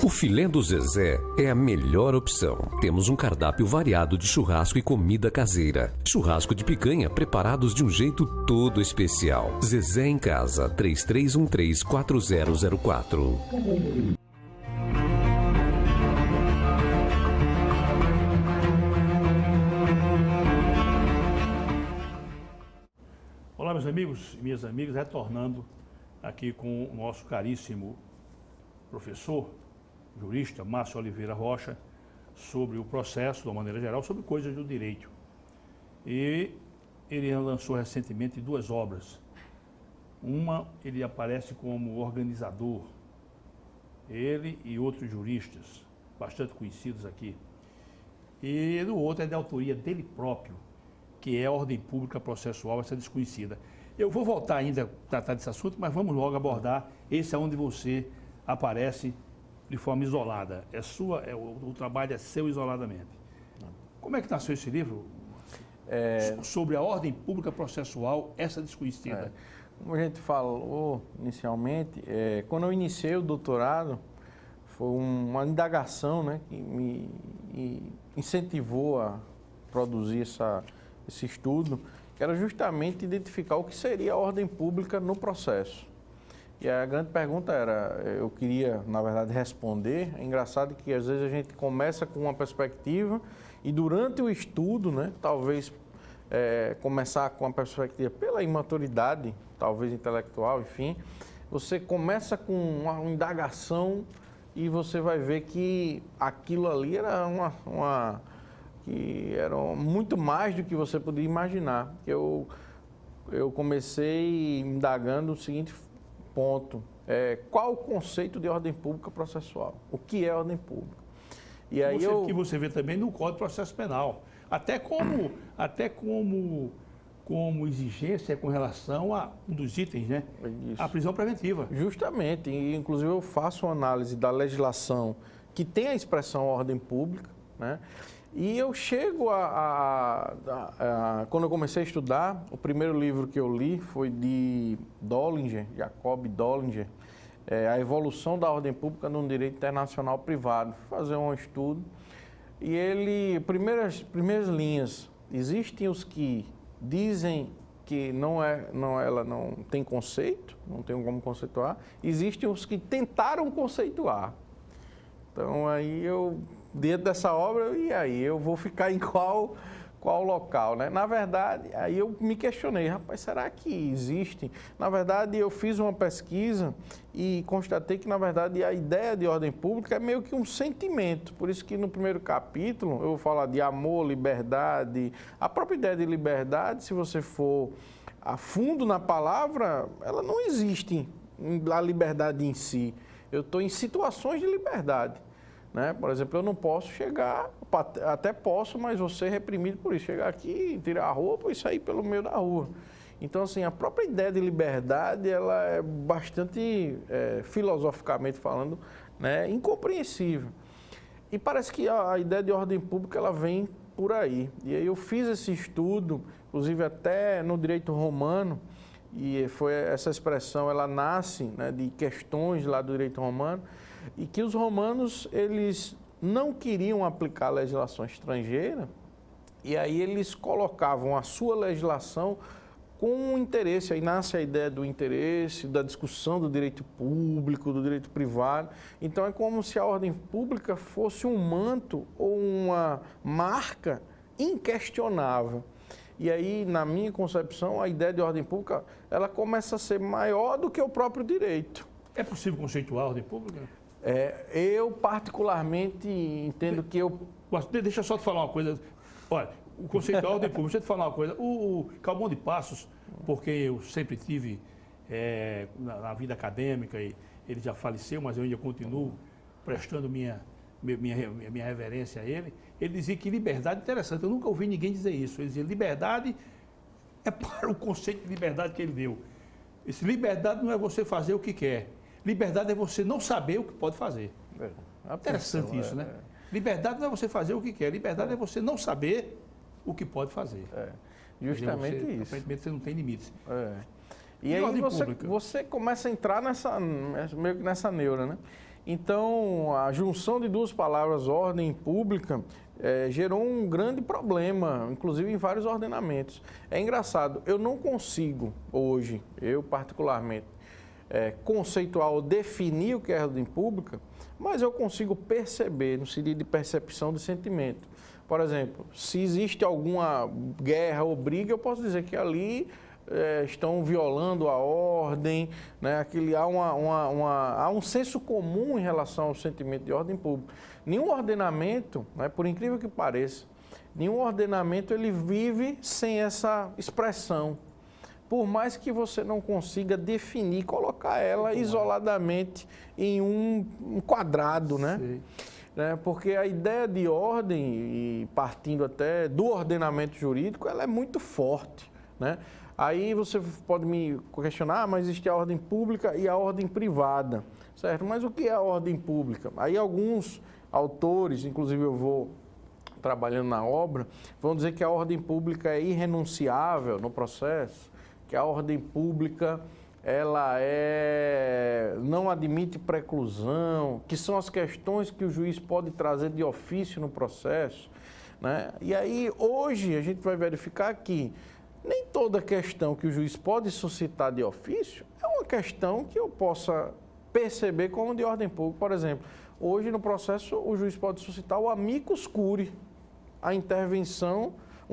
O filé do Zezé é a melhor opção. Temos um cardápio variado de churrasco e comida caseira. Churrasco de picanha preparados de um jeito todo especial. Zezé em Casa, 3313-4004. Olá, meus amigos e minhas amigas, retornando aqui com o nosso caríssimo professor, jurista Márcio Oliveira Rocha, sobre o processo, de uma maneira geral, sobre coisas do direito. E ele lançou recentemente duas obras. Uma, ele aparece como organizador, ele e outros juristas, bastante conhecidos aqui. e no outro é de autoria dele próprio, que é a ordem pública processual, essa desconhecida. Eu vou voltar ainda a tratar desse assunto, mas vamos logo abordar esse é onde você aparece de forma isolada. O trabalho é seu isoladamente. Como é que nasceu esse livro? Sobre a ordem pública processual, essa desconhecida. Como a gente falou inicialmente, quando eu iniciei o doutorado, foi uma indagação, né, que me incentivou a produzir esse estudo, que era justamente identificar o que seria a ordem pública no processo. E a grande pergunta era, eu queria, na verdade, responder. É engraçado que às vezes a gente começa com uma perspectiva e durante o estudo, né, talvez começar com uma perspectiva pela imaturidade, talvez intelectual, enfim, você começa com uma indagação e você vai ver que aquilo ali era que era muito mais do que você poderia imaginar. Eu comecei indagando o seguinte ponto: qual o conceito de ordem pública processual? O que é ordem pública? E aí que você vê também no Código de Processo Penal, até como exigência com relação a um dos itens, né? Isso. A prisão preventiva. Justamente, e inclusive eu faço uma análise da legislação que tem a expressão ordem pública, né? E eu chego quando eu comecei a estudar, o primeiro livro que eu li foi de Dollinger, Jacob Dollinger, A Evolução da Ordem Pública no Direito Internacional Privado. Fui fazer um estudo e ele, primeiras linhas, existem os que dizem que ela não tem conceito, não tem como conceituar, existem os que tentaram conceituar. Então aí dentro dessa obra, e aí eu vou ficar em qual local, né? Na verdade, aí eu me questionei, rapaz, será que existe? Na verdade, eu fiz uma pesquisa e constatei que, na verdade, a ideia de ordem pública é meio que um sentimento. Por isso que no primeiro capítulo eu vou falar de amor, liberdade. A própria ideia de liberdade, se você for a fundo na palavra, ela não existe, a liberdade em si. Eu estou em situações de liberdade. Né? Por exemplo, eu não posso chegar, até posso, mas vou ser reprimido por isso. Chegar aqui, tirar a roupa e sair pelo meio da rua. Então, assim, a própria ideia de liberdade, ela é bastante, filosoficamente falando, né, incompreensível. E parece que a ideia de ordem pública, ela vem por aí. E aí eu fiz esse estudo, inclusive até no direito romano, e foi essa expressão, ela nasce, né, de questões lá do direito romano, e que os romanos, eles não queriam aplicar a legislação estrangeira, e aí eles colocavam a sua legislação com um interesse. Aí nasce a ideia do interesse, da discussão do direito público, do direito privado. Então é como se a ordem pública fosse um manto ou uma marca inquestionável. E aí, na minha concepção, a ideia de ordem pública, ela começa a ser maior do que o próprio direito. É possível conceituar a ordem pública? Eu particularmente entendo que Deixa eu só te falar uma coisa. Olha, o conceito de ordem pública, deixa eu te falar uma coisa. O Calmon de Passos, porque eu sempre tive na vida acadêmica, e ele já faleceu, mas eu ainda continuo prestando minha reverência a ele, ele dizia que liberdade é interessante. Eu nunca ouvi ninguém dizer isso. Ele dizia liberdade é para o conceito de liberdade que ele deu. Liberdade não é você fazer o que quer. Liberdade é você não saber o que pode fazer. Interessante isso, né? Liberdade não é você fazer o que quer. Liberdade é você não saber o que pode fazer. Justamente isso. Aparentemente você não tem limites. E aí você começa a entrar meio que nessa neura, né? Então, a junção de duas palavras, ordem pública, gerou um grande problema, inclusive em vários ordenamentos. É engraçado, eu não consigo hoje, eu particularmente, conceituar ou definir o que é ordem pública, mas eu consigo perceber, no sentido de percepção de sentimento. Por exemplo, se existe alguma guerra ou briga, eu posso dizer que ali estão violando a ordem, né? Há um senso comum em relação ao sentimento de ordem pública. Nenhum ordenamento, né, por incrível que pareça, nenhum ordenamento ele vive sem essa expressão. Por mais que você não consiga definir, colocar ela isoladamente em um quadrado, né? né? Porque a ideia de ordem, e partindo até do ordenamento jurídico, ela é muito forte, né? Aí você pode me questionar, mas existe a ordem pública e a ordem privada, certo? Mas o que é a ordem pública? Aí alguns autores, inclusive eu vou trabalhando na obra, vão dizer que a ordem pública é irrenunciável no processo, que a ordem pública ela não admite preclusão, que são as questões que o juiz pode trazer de ofício no processo, né? E aí hoje a gente vai verificar que nem toda questão que o juiz pode suscitar de ofício é uma questão que eu possa perceber como de ordem pública. Por exemplo, hoje no processo o juiz pode suscitar o amicus curiae, uma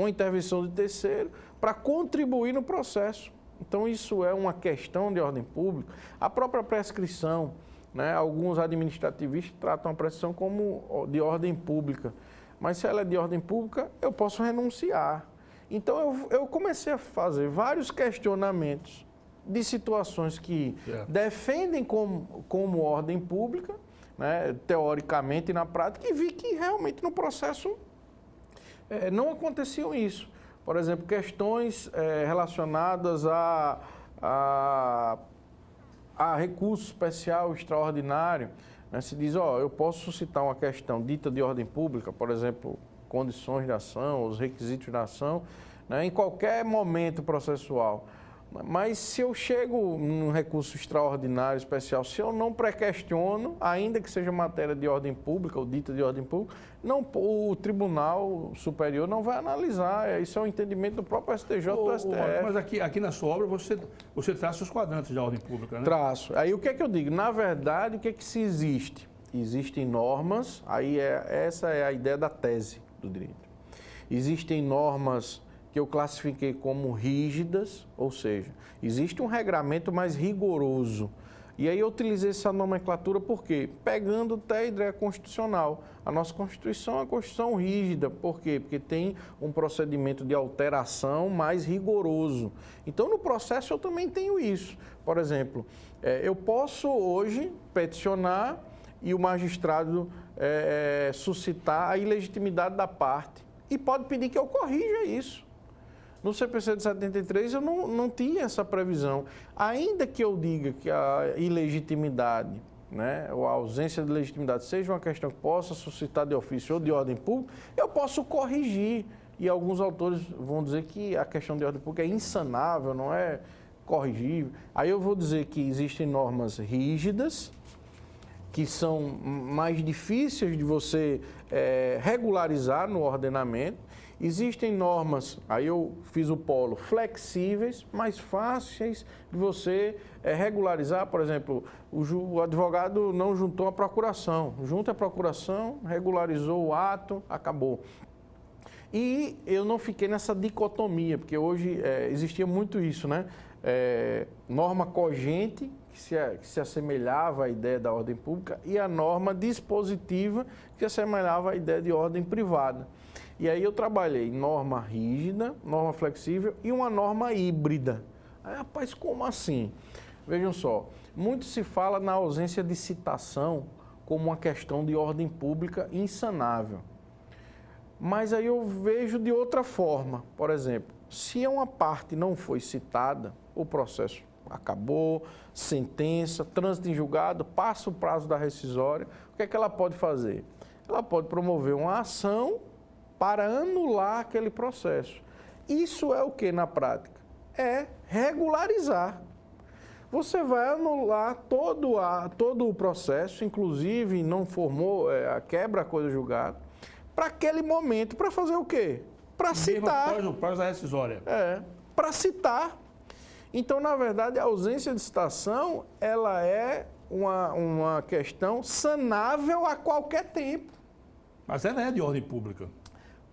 intervenção de terceiro para contribuir no processo. Então isso é uma questão de ordem pública. A própria prescrição, né? Alguns administrativistas tratam a prescrição como de ordem pública, mas se ela é de ordem pública, eu posso renunciar. Então, eu comecei a fazer vários questionamentos de situações que defendem como ordem pública, né, teoricamente e na prática, e vi que realmente no processo não aconteciam isso. Por exemplo, questões relacionadas a recurso especial extraordinário, né, se diz, eu posso suscitar uma questão dita de ordem pública, por exemplo, condições de ação, os requisitos da ação, né, em qualquer momento processual. Mas se eu chego num recurso extraordinário, especial, se eu não pré-questiono, ainda que seja matéria de ordem pública ou dita de ordem pública, o Tribunal Superior não vai analisar. Isso é um entendimento do próprio STJ do STF. Mas aqui na sua obra você traça os quadrantes da ordem pública, né? Traço. Aí o que é que eu digo? Na verdade, o que é que se existe? Existem normas, essa é a ideia da tese do direito. Existem normas que eu classifiquei como rígidas, ou seja, existe um regramento mais rigoroso. E aí eu utilizei essa nomenclatura por quê? Pegando até a ideia constitucional. A nossa Constituição é uma Constituição rígida. Por quê? Porque tem um procedimento de alteração mais rigoroso. Então, no processo eu também tenho isso. Por exemplo, eu posso hoje peticionar e o magistrado suscitar a ilegitimidade da parte. E pode pedir que eu corrija isso. No CPC de 73 eu não tinha essa previsão. Ainda que eu diga que a ilegitimidade, né, ou a ausência de legitimidade seja uma questão que possa suscitar de ofício ou de ordem pública, eu posso corrigir. E alguns autores vão dizer que a questão de ordem pública é insanável, não é corrigível. Aí eu vou dizer que existem normas rígidas, que são mais difíceis de você regularizar no ordenamento. Existem normas, aí eu fiz o polo, flexíveis, mais fáceis de você regularizar. Por exemplo, o advogado não juntou a procuração. Junta a procuração, regularizou o ato, acabou. E eu não fiquei nessa dicotomia, porque hoje existia muito isso, né? Norma cogente, que se assemelhava à ideia da ordem pública, e a norma dispositiva, que se assemelhava à ideia de ordem privada. E aí eu trabalhei norma rígida, norma flexível e uma norma híbrida. Aí, rapaz, como assim? Vejam só, muito se fala na ausência de citação como uma questão de ordem pública insanável. Mas aí eu vejo de outra forma. Por exemplo, se uma parte não foi citada, o processo acabou, sentença, trânsito em julgado, passa o prazo da rescisória, o que é que ela pode fazer? Ela pode promover uma ação para anular aquele processo. Isso é o que na prática? É regularizar. Você vai anular todo o processo, inclusive não formou a quebra, a coisa julgada, para aquele momento, para fazer o quê? Para citar. Após o prazo da rescisória. Para citar. Então, na verdade, a ausência de citação, ela é uma questão sanável a qualquer tempo. Mas ela é de ordem pública.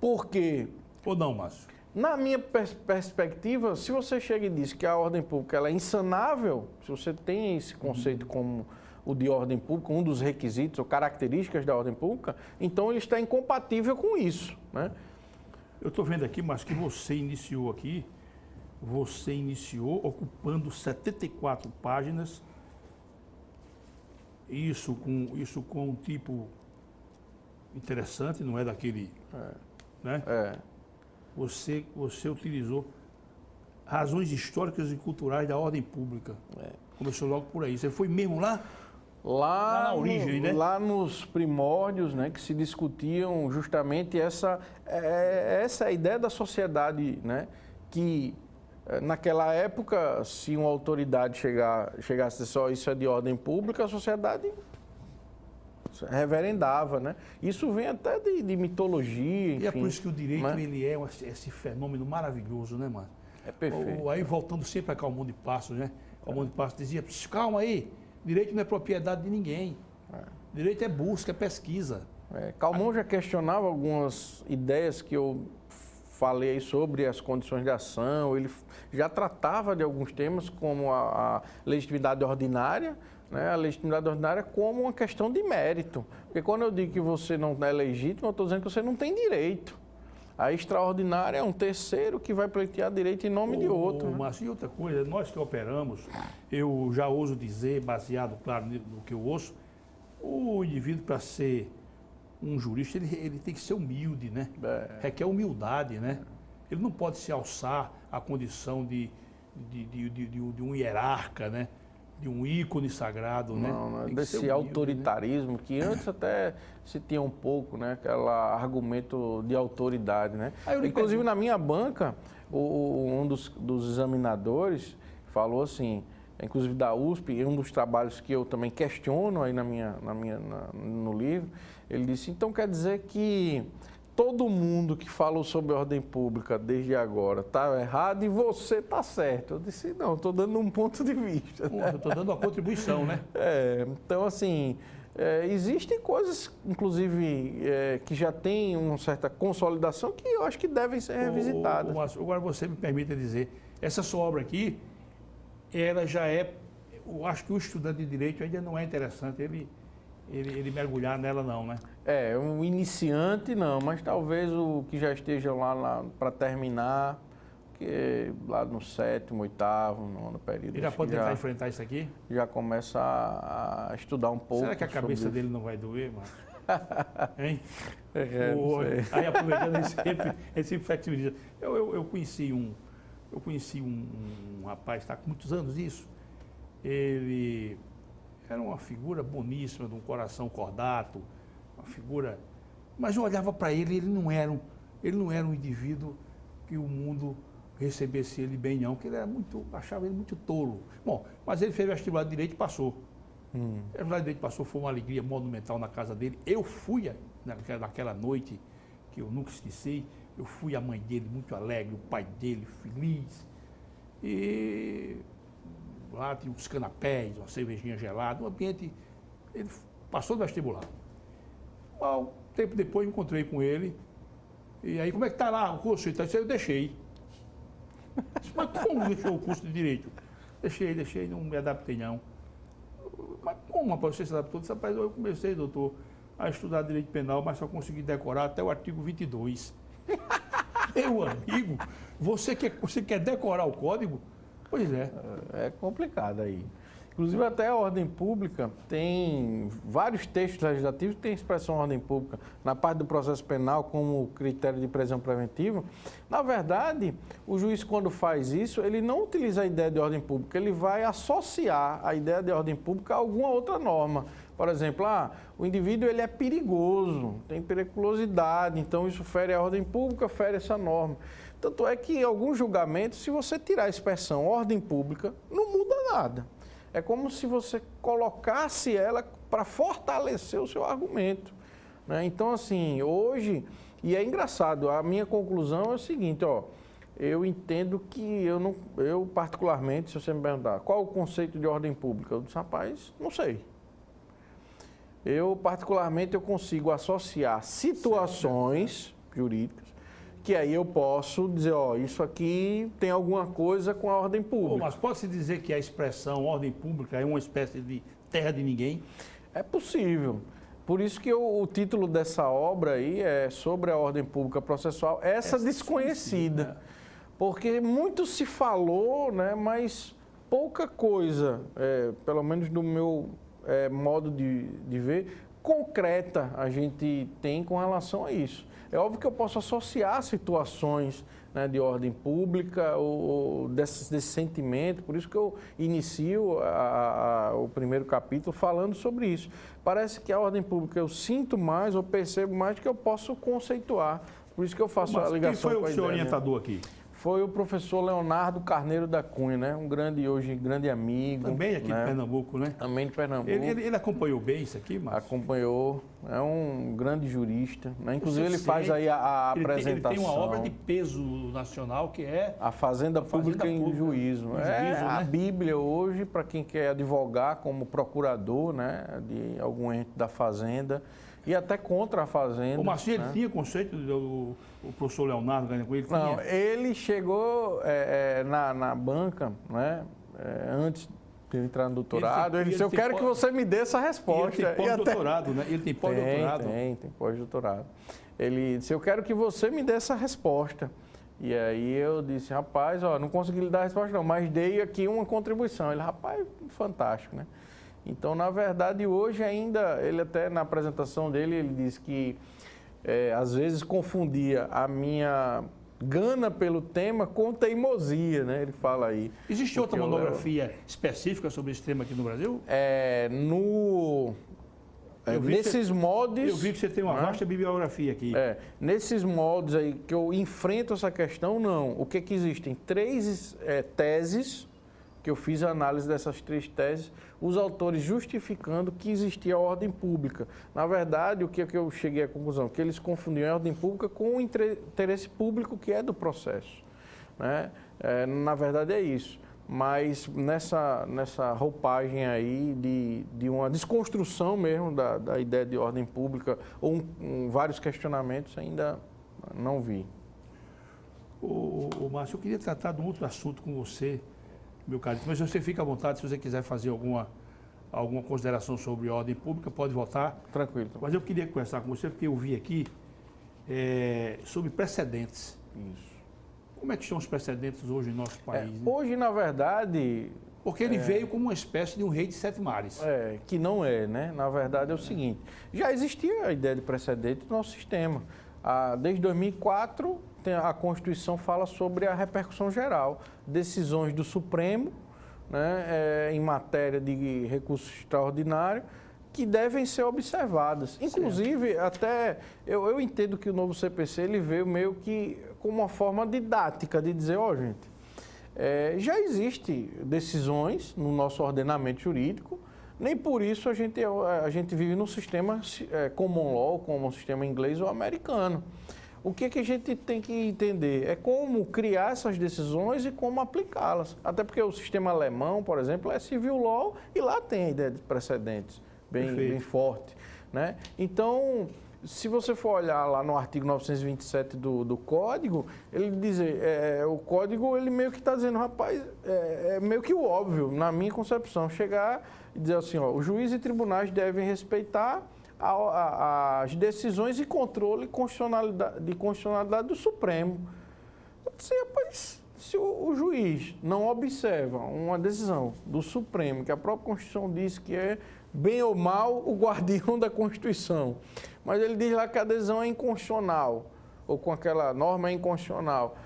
Por quê? Ou não, Márcio? Na minha perspectiva, se você chega e diz que a ordem pública ela é insanável, se você tem esse conceito como o de ordem pública, um dos requisitos ou características da ordem pública, então ele está incompatível com isso, né? Eu estou vendo aqui, mas que você iniciou ocupando 74 páginas, isso com tipo interessante, não é daquele... Né? Você utilizou razões históricas e culturais da ordem pública. Começou logo por aí. Você foi mesmo lá? Lá na origem, né? Lá nos primórdios, né, que se discutiam justamente essa ideia da sociedade, né, que naquela época, se uma autoridade chegasse só isso é de ordem pública, a sociedade reverendava, né? Isso vem até de mitologia, enfim. E é por isso que o direito, né? ele é esse fenômeno maravilhoso, né, mano? É perfeito. Aí voltando sempre a Calmon de Passos, né? Calmon de Passos dizia, calma aí, direito não é propriedade de ninguém. Direito é busca, é pesquisa. Calmon já questionava algumas ideias que eu falei aí sobre as condições de ação, ele já tratava de alguns temas como a legitimidade ordinária, né? A legitimidade ordinária como uma questão de mérito. Porque quando eu digo que você não é legítimo, eu estou dizendo que você não tem direito. A extraordinária é um terceiro que vai pleitear direito em nome de outro. Mas e outra coisa, nós que operamos, eu já ouso dizer, baseado, claro, no que eu ouço, o indivíduo, para ser um jurista, ele tem que ser humilde, né? Requer humildade, né? Ele não pode se alçar à condição de um hierarca, né? De um ícone sagrado, né? Não, Tem que desse ser humilde, autoritarismo, né? Que antes até se tinha um pouco, né? Aquele argumento de autoridade, né? Inclusive na minha banca, um dos examinadores falou assim, inclusive da USP, um dos trabalhos que eu também questiono aí no livro, ele disse, então quer dizer que todo mundo que falou sobre ordem pública desde agora está errado e você está certo. Eu disse, não, estou dando um ponto de vista. Eu estou dando uma contribuição, né? Então, assim, existem coisas, inclusive, que já têm uma certa consolidação que eu acho que devem ser revisitadas. Agora você me permite dizer, essa sua obra aqui, ela já é, eu acho que o estudante de Direito ainda não é interessante ele mergulhar nela não, né? Um iniciante não, mas talvez o que já esteja lá para terminar, que lá no 7º, 8º, 9º período. Ele já pode tentar enfrentar isso aqui? Já começa a estudar um pouco. Será que a cabeça dele não vai doer, mano? Hein? Não aí aproveitando esse flexibilismo. Eu conheci um rapaz, está com muitos anos isso. Ele era uma figura boníssima, de um coração cordato, uma figura... Mas eu olhava para ele, ele não era um indivíduo que o mundo recebesse ele bem, não, porque achava ele muito tolo. Bom, mas ele fez vestibular de Direito e passou. O vestibular de Direito passou, foi uma alegria monumental na casa dele. Eu fui, naquela noite, que eu nunca esqueci, eu fui a mãe dele muito alegre, o pai dele feliz. E... lá tinha uns canapés, uma cervejinha gelada, um ambiente... Ele passou do vestibular. Um tempo depois encontrei com ele, e aí, como é que está lá o curso? Eu deixei. Mas como deixou o curso de Direito? Deixei, não me adaptei não. Mas como, rapaz, você se adaptou? Disse, rapaz, eu comecei, doutor, a estudar Direito Penal, mas só consegui decorar até o artigo 22. Meu amigo, você quer decorar o código? Pois é. É complicado aí. Inclusive, até a ordem pública tem vários textos legislativos que têm expressão ordem pública. Na parte do processo penal, como critério de prisão preventiva, na verdade, o juiz, quando faz isso, ele não utiliza a ideia de ordem pública, ele vai associar a ideia de ordem pública a alguma outra norma. Por exemplo, o indivíduo ele é perigoso, tem periculosidade, então isso fere a ordem pública, fere essa norma. Tanto é que em alguns julgamentos, se você tirar a expressão ordem pública, não muda nada. É como se você colocasse ela para fortalecer o seu argumento, né? Então, assim, hoje, e é engraçado, a minha conclusão é o seguinte, eu entendo que eu particularmente, se você me perguntar, qual o conceito de ordem pública? Eu disse, rapaz, não sei. Particularmente, eu consigo associar situações jurídicas que aí eu posso dizer, isso aqui tem alguma coisa com a ordem pública. Mas pode-se dizer que a expressão ordem pública é uma espécie de terra de ninguém? É possível. Por isso que o título dessa obra aí é sobre a ordem pública processual, essa desconhecida. Porque muito se falou, né, mas pouca coisa, pelo menos do meu modo de ver, concreta a gente tem com relação a isso. É óbvio que eu posso associar situações, né, de ordem pública ou desse sentimento, por isso que eu inicio o primeiro capítulo falando sobre isso. Parece que a ordem pública eu sinto mais ou percebo mais do que eu posso conceituar, por isso que eu faço a ligação com a ideia. Quem foi o seu orientador aqui? Foi o professor Leonardo Carneiro da Cunha, né? Hoje grande amigo. Também aqui, né? de Pernambuco, né? Também de Pernambuco. Ele acompanhou bem isso aqui, Márcio? Acompanhou, é um grande jurista, né? Inclusive ele faz aí a apresentação. Ele tem uma obra de peso nacional que é... A Fazenda Pública em Juízo. A Bíblia hoje, para quem quer advogar como procurador, né? De algum ente da Fazenda e até contra a Fazenda. O Márcio, ele tinha conceito do professor Leonardo com ele? Não, ele chegou na banca, né? Antes de entrar no doutorado, ele disse, eu quero que você me dê essa resposta. Ele tem pós-doutorado, né? Ele tem pós-doutorado. Tem pós-doutorado. Ele disse, eu quero que você me dê essa resposta. E aí eu disse, rapaz, ó, não consegui lhe dar a resposta não, mas dei aqui uma contribuição. Ele, rapaz, fantástico, né? Então, na verdade, hoje ainda, ele até na apresentação dele, ele disse que às vezes confundia a minha gana pelo tema com teimosia, né? Ele fala aí. Existe outra monografia específica sobre esse tema aqui no Brasil? Nesses moldes... Eu vi que você tem uma vasta bibliografia aqui. Nesses moldes aí que eu enfrento essa questão, não. O que existem? 3 teses, que eu fiz a análise dessas 3 teses, os autores justificando que existia a ordem pública. Na verdade, o que eu cheguei à conclusão? Que eles confundiam a ordem pública com o interesse público que é do processo, né? Na verdade é isso. Mas nessa roupagem aí de uma desconstrução mesmo da ideia de ordem pública ou vários questionamentos ainda não vi. Márcio, eu queria tratar de um outro assunto com você, meu caro, mas você fica à vontade, se você quiser fazer alguma consideração sobre ordem pública, pode votar. Tranquilo. Mas eu queria conversar com você, porque eu vi aqui sobre precedentes. Isso. Como é que estão os precedentes hoje no nosso país? Né? Hoje, na verdade... Porque ele veio como uma espécie de um rei de 7 mares. Que não é, né? Na verdade é o seguinte, já existia a ideia de precedente no nosso sistema. Desde 2004, a Constituição fala sobre a repercussão geral. Decisões do Supremo, né, em matéria de recurso extraordinário, que devem ser observadas. Inclusive, até eu entendo que o novo CPC ele veio meio que como uma forma didática de dizer, gente, já existem decisões no nosso ordenamento jurídico, nem por isso a gente vive num sistema common law, como um sistema inglês ou americano. O que a gente tem que entender é como criar essas decisões e como aplicá-las. Até porque o sistema alemão, por exemplo, é civil law e lá tem a ideia de precedentes bem forte, né? Então, se você for olhar lá no artigo 927 do Código, ele diz, o Código ele meio que está dizendo, rapaz, é meio que o óbvio, na minha concepção, chegar e dizer assim, ó, os juízes e tribunais devem respeitar as decisões e controle de constitucionalidade do Supremo. Eu disse, rapaz, se o juiz não observa uma decisão do Supremo, que a própria Constituição diz que é bem ou mal o guardião da Constituição, mas ele diz lá que a decisão é inconstitucional, ou com aquela norma é inconstitucional,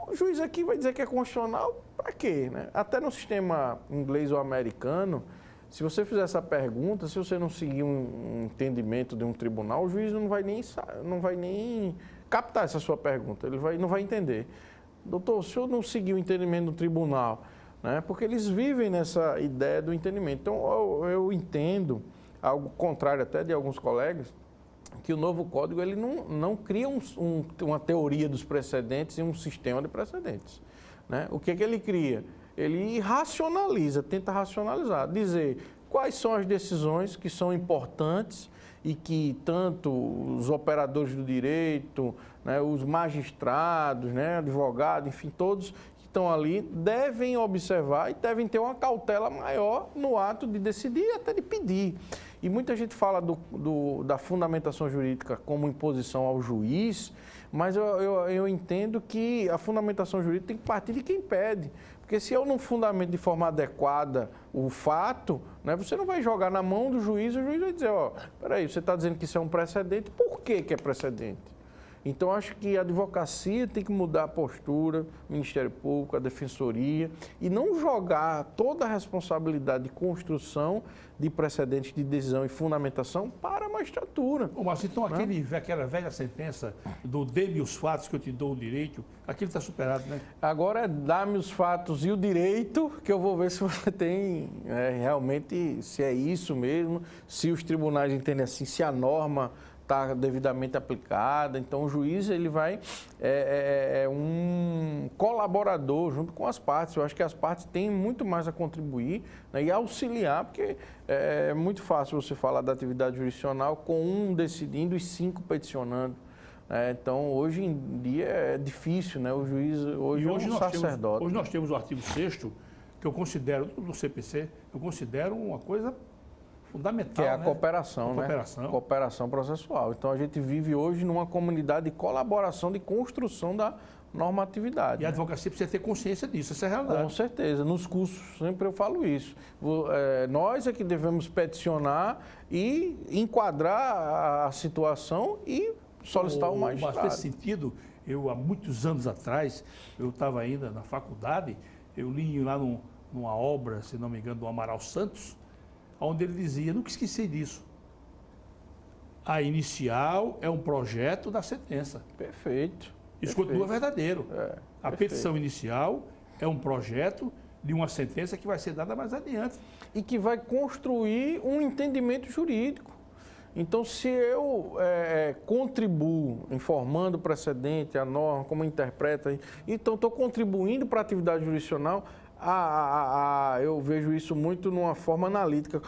o juiz aqui vai dizer que é constitucional para quê, né? Até no sistema inglês ou americano, se você fizer essa pergunta, se você não seguir um entendimento de um tribunal, o juiz não vai nem captar essa sua pergunta, ele não vai entender. Doutor, o senhor não seguiu o entendimento do tribunal, né? Porque eles vivem nessa ideia do entendimento. Então, eu entendo, ao contrário até de alguns colegas, que o novo Código ele não cria uma teoria dos precedentes e um sistema de precedentes, né? O que ele cria? Ele racionaliza, tenta racionalizar, dizer quais são as decisões que são importantes e que tanto os operadores do direito, né, os magistrados, né, advogados, enfim, todos que estão ali devem observar e devem ter uma cautela maior no ato de decidir e até de pedir. E muita gente fala da fundamentação jurídica como imposição ao juiz, mas eu entendo que a fundamentação jurídica tem que partir de quem pede. Porque se eu não fundamento de forma adequada o fato, né, você não vai jogar na mão do juiz, o juiz vai dizer, ó, peraí, você está dizendo que isso é um precedente, por que é precedente? Então, acho que a advocacia tem que mudar a postura, o Ministério Público, a Defensoria, e não jogar toda a responsabilidade de construção de precedentes de decisão e fundamentação para a magistratura. Mas então aquela velha sentença do dê-me os fatos que eu te dou o direito, aquilo está superado, né? Agora é dar-me os fatos e o direito, que eu vou ver se você tem realmente, se é isso mesmo, se os tribunais entendem assim, se a norma está devidamente aplicada. Então, o juiz ele vai um colaborador junto com as partes. Eu acho que as partes têm muito mais a contribuir, né, e auxiliar, porque é muito fácil você falar da atividade jurisdicional com um decidindo e 5 peticionando. Então, hoje em dia é difícil, né? O juiz hoje é um sacerdote. Hoje nós temos o artigo 6º, que eu considero, do CPC, eu considero uma coisa fundamental, que é a né? cooperação, né? Cooperação processual. Então, a gente vive hoje numa comunidade de colaboração, de construção da normatividade. E a advocacia precisa ter consciência disso, essa é a realidade. Com certeza. Nos cursos, sempre eu falo isso. Nós é que devemos peticionar e enquadrar a situação e solicitar o magistrado. Mas nesse sentido, há muitos anos atrás, eu estava ainda na faculdade, eu li lá numa obra, se não me engano, do Amaral Santos, onde ele dizia, nunca esqueci disso, a inicial é um projeto da sentença. Perfeito. Isso continua verdadeiro. A perfeito. petição inicial é um projeto de uma sentença que vai ser dada mais adiante. E que vai construir um entendimento jurídico. Então, se eu contribuo informando o precedente, a norma, como interpreta, então estou contribuindo para a atividade jurisdicional. Eu vejo isso muito numa forma analítica,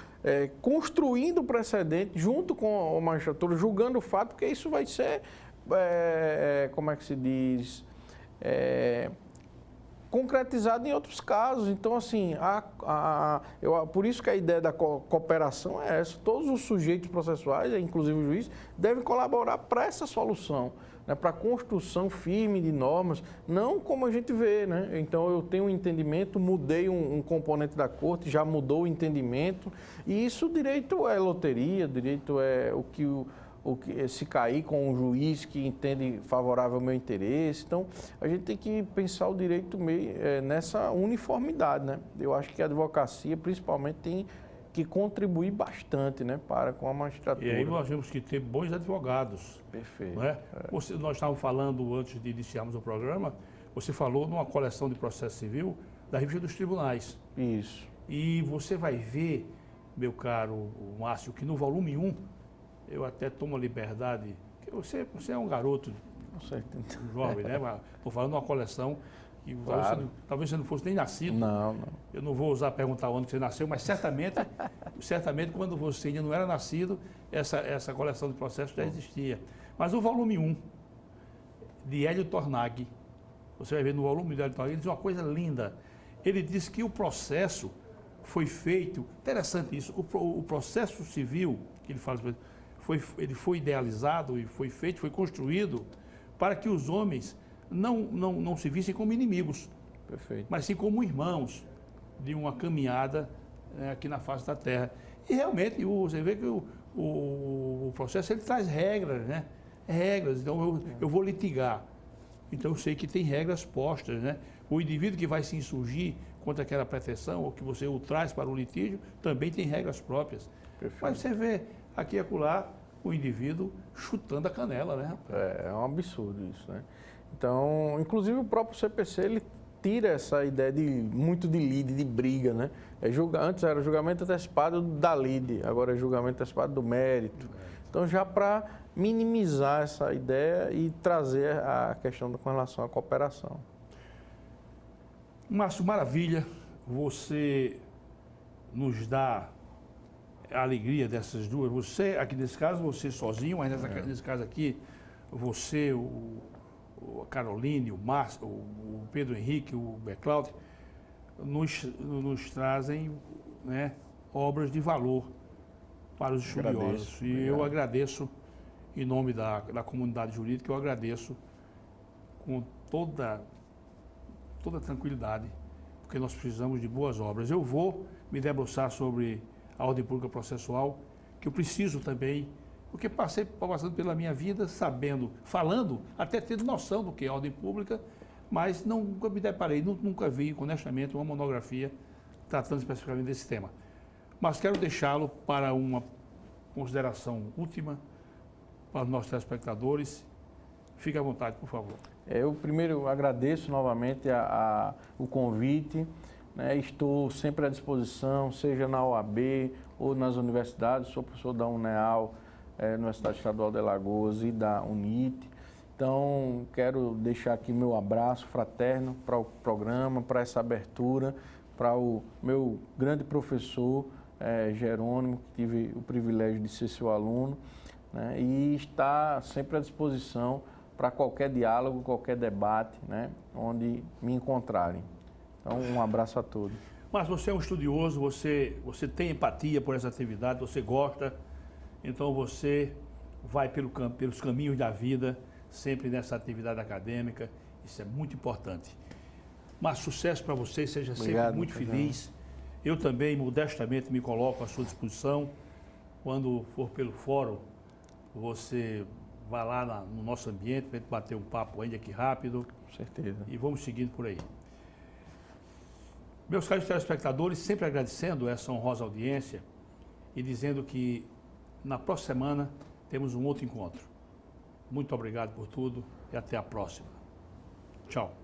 construindo o precedente junto com a magistratura, julgando o fato, porque isso vai ser, como é que se diz, concretizado em outros casos. Então, assim, por isso que a ideia da cooperação é essa. Todos os sujeitos processuais, inclusive o juiz, devem colaborar para essa solução, né, para a construção firme de normas, não como a gente vê, né? Então, eu tenho um entendimento, mudei um componente da corte, já mudou o entendimento, e isso, direito é loteria, direito é o que se cair com um juiz que entende favorável ao meu interesse. Então, a gente tem que pensar o direito nessa uniformidade, né? Eu acho que a advocacia, principalmente, tem que contribuir bastante, né, com a magistratura. E aí nós temos que ter bons advogados. Perfeito. Não é? Nós estávamos falando, antes de iniciarmos o programa, você falou numa coleção de processo civil da revista dos tribunais. Isso. E você vai ver, meu caro Márcio, que no volume 1, eu até tomo a liberdade, que você é um garoto, jovem, né? Estou falando de uma coleção que claro. talvez você não fosse nem nascido. Não. Eu não vou perguntar o ano que você nasceu, mas certamente quando você ainda não era nascido, essa coleção de processos já existia. Mas o volume 1, de Hélio Tornag, você vai ver no volume de Hélio Tornag, ele diz uma coisa linda. Ele diz que o processo foi feito, interessante isso, o processo civil, que ele fala, ele foi idealizado e foi feito, foi construído para que os homens não se vissem como inimigos, perfeito, mas sim como irmãos de uma caminhada aqui na face da Terra. E realmente você vê que o processo ele traz regras, né? Regras, então eu vou litigar. Então eu sei que tem regras postas, né? O indivíduo que vai se insurgir contra aquela pretensão ou que você o traz para o litígio também tem regras próprias. perfeito. Mas você vê aqui e acolá o indivíduo chutando a canela, né? É um absurdo isso, né? Então, inclusive o próprio CPC, ele tira essa ideia muito de lide, de briga, né? Antes era julgamento antecipado da lide, agora é julgamento antecipado do mérito. Então, já para minimizar essa ideia e trazer a questão com relação à cooperação. Márcio, maravilha, você nos dá a alegria dessas duas. Você, aqui nesse caso, você sozinho, mas nesse caso aqui, você, a Caroline, o Márcio, o Pedro Henrique, o Beclaud, nos trazem, né, obras de valor para os estudiosos. E eu agradeço, em nome da comunidade jurídica, eu agradeço com toda tranquilidade, porque nós precisamos de boas obras. Eu vou me debruçar sobre a ordem pública processual, que eu preciso também, porque passando pela minha vida, sabendo, falando, até tendo noção do que é ordem pública, mas nunca me deparei, nunca vi, honestamente, uma monografia tratando especificamente desse tema. Mas quero deixá-lo para uma consideração última para os nossos telespectadores. Fique à vontade, por favor. Eu primeiro agradeço novamente o convite, né? Estou sempre à disposição, seja na OAB ou nas universidades. Sou professor da UNEAL, Universidade Estadual de Alagoas, e da UNIT. Então, quero deixar aqui meu abraço fraterno para o programa, para essa abertura, para o meu grande professor, Jerônimo, que tive o privilégio de ser seu aluno, né? E está sempre à disposição para qualquer diálogo, qualquer debate, né? Onde me encontrarem. Então, um abraço a todos. Mas você é um estudioso, você tem empatia por essa atividade, você gosta, então você vai pelos caminhos da vida, sempre nessa atividade acadêmica, isso é muito importante. Mas sucesso para você, seja sempre muito feliz. Eu também, modestamente, me coloco à sua disposição. Quando for pelo fórum, você vai lá no nosso ambiente para a gente bater um papo ainda aqui rápido. Com certeza. E vamos seguindo por aí. Meus caros telespectadores, sempre agradecendo essa honrosa audiência e dizendo que na próxima semana temos um outro encontro. Muito obrigado por tudo e até a próxima. Tchau.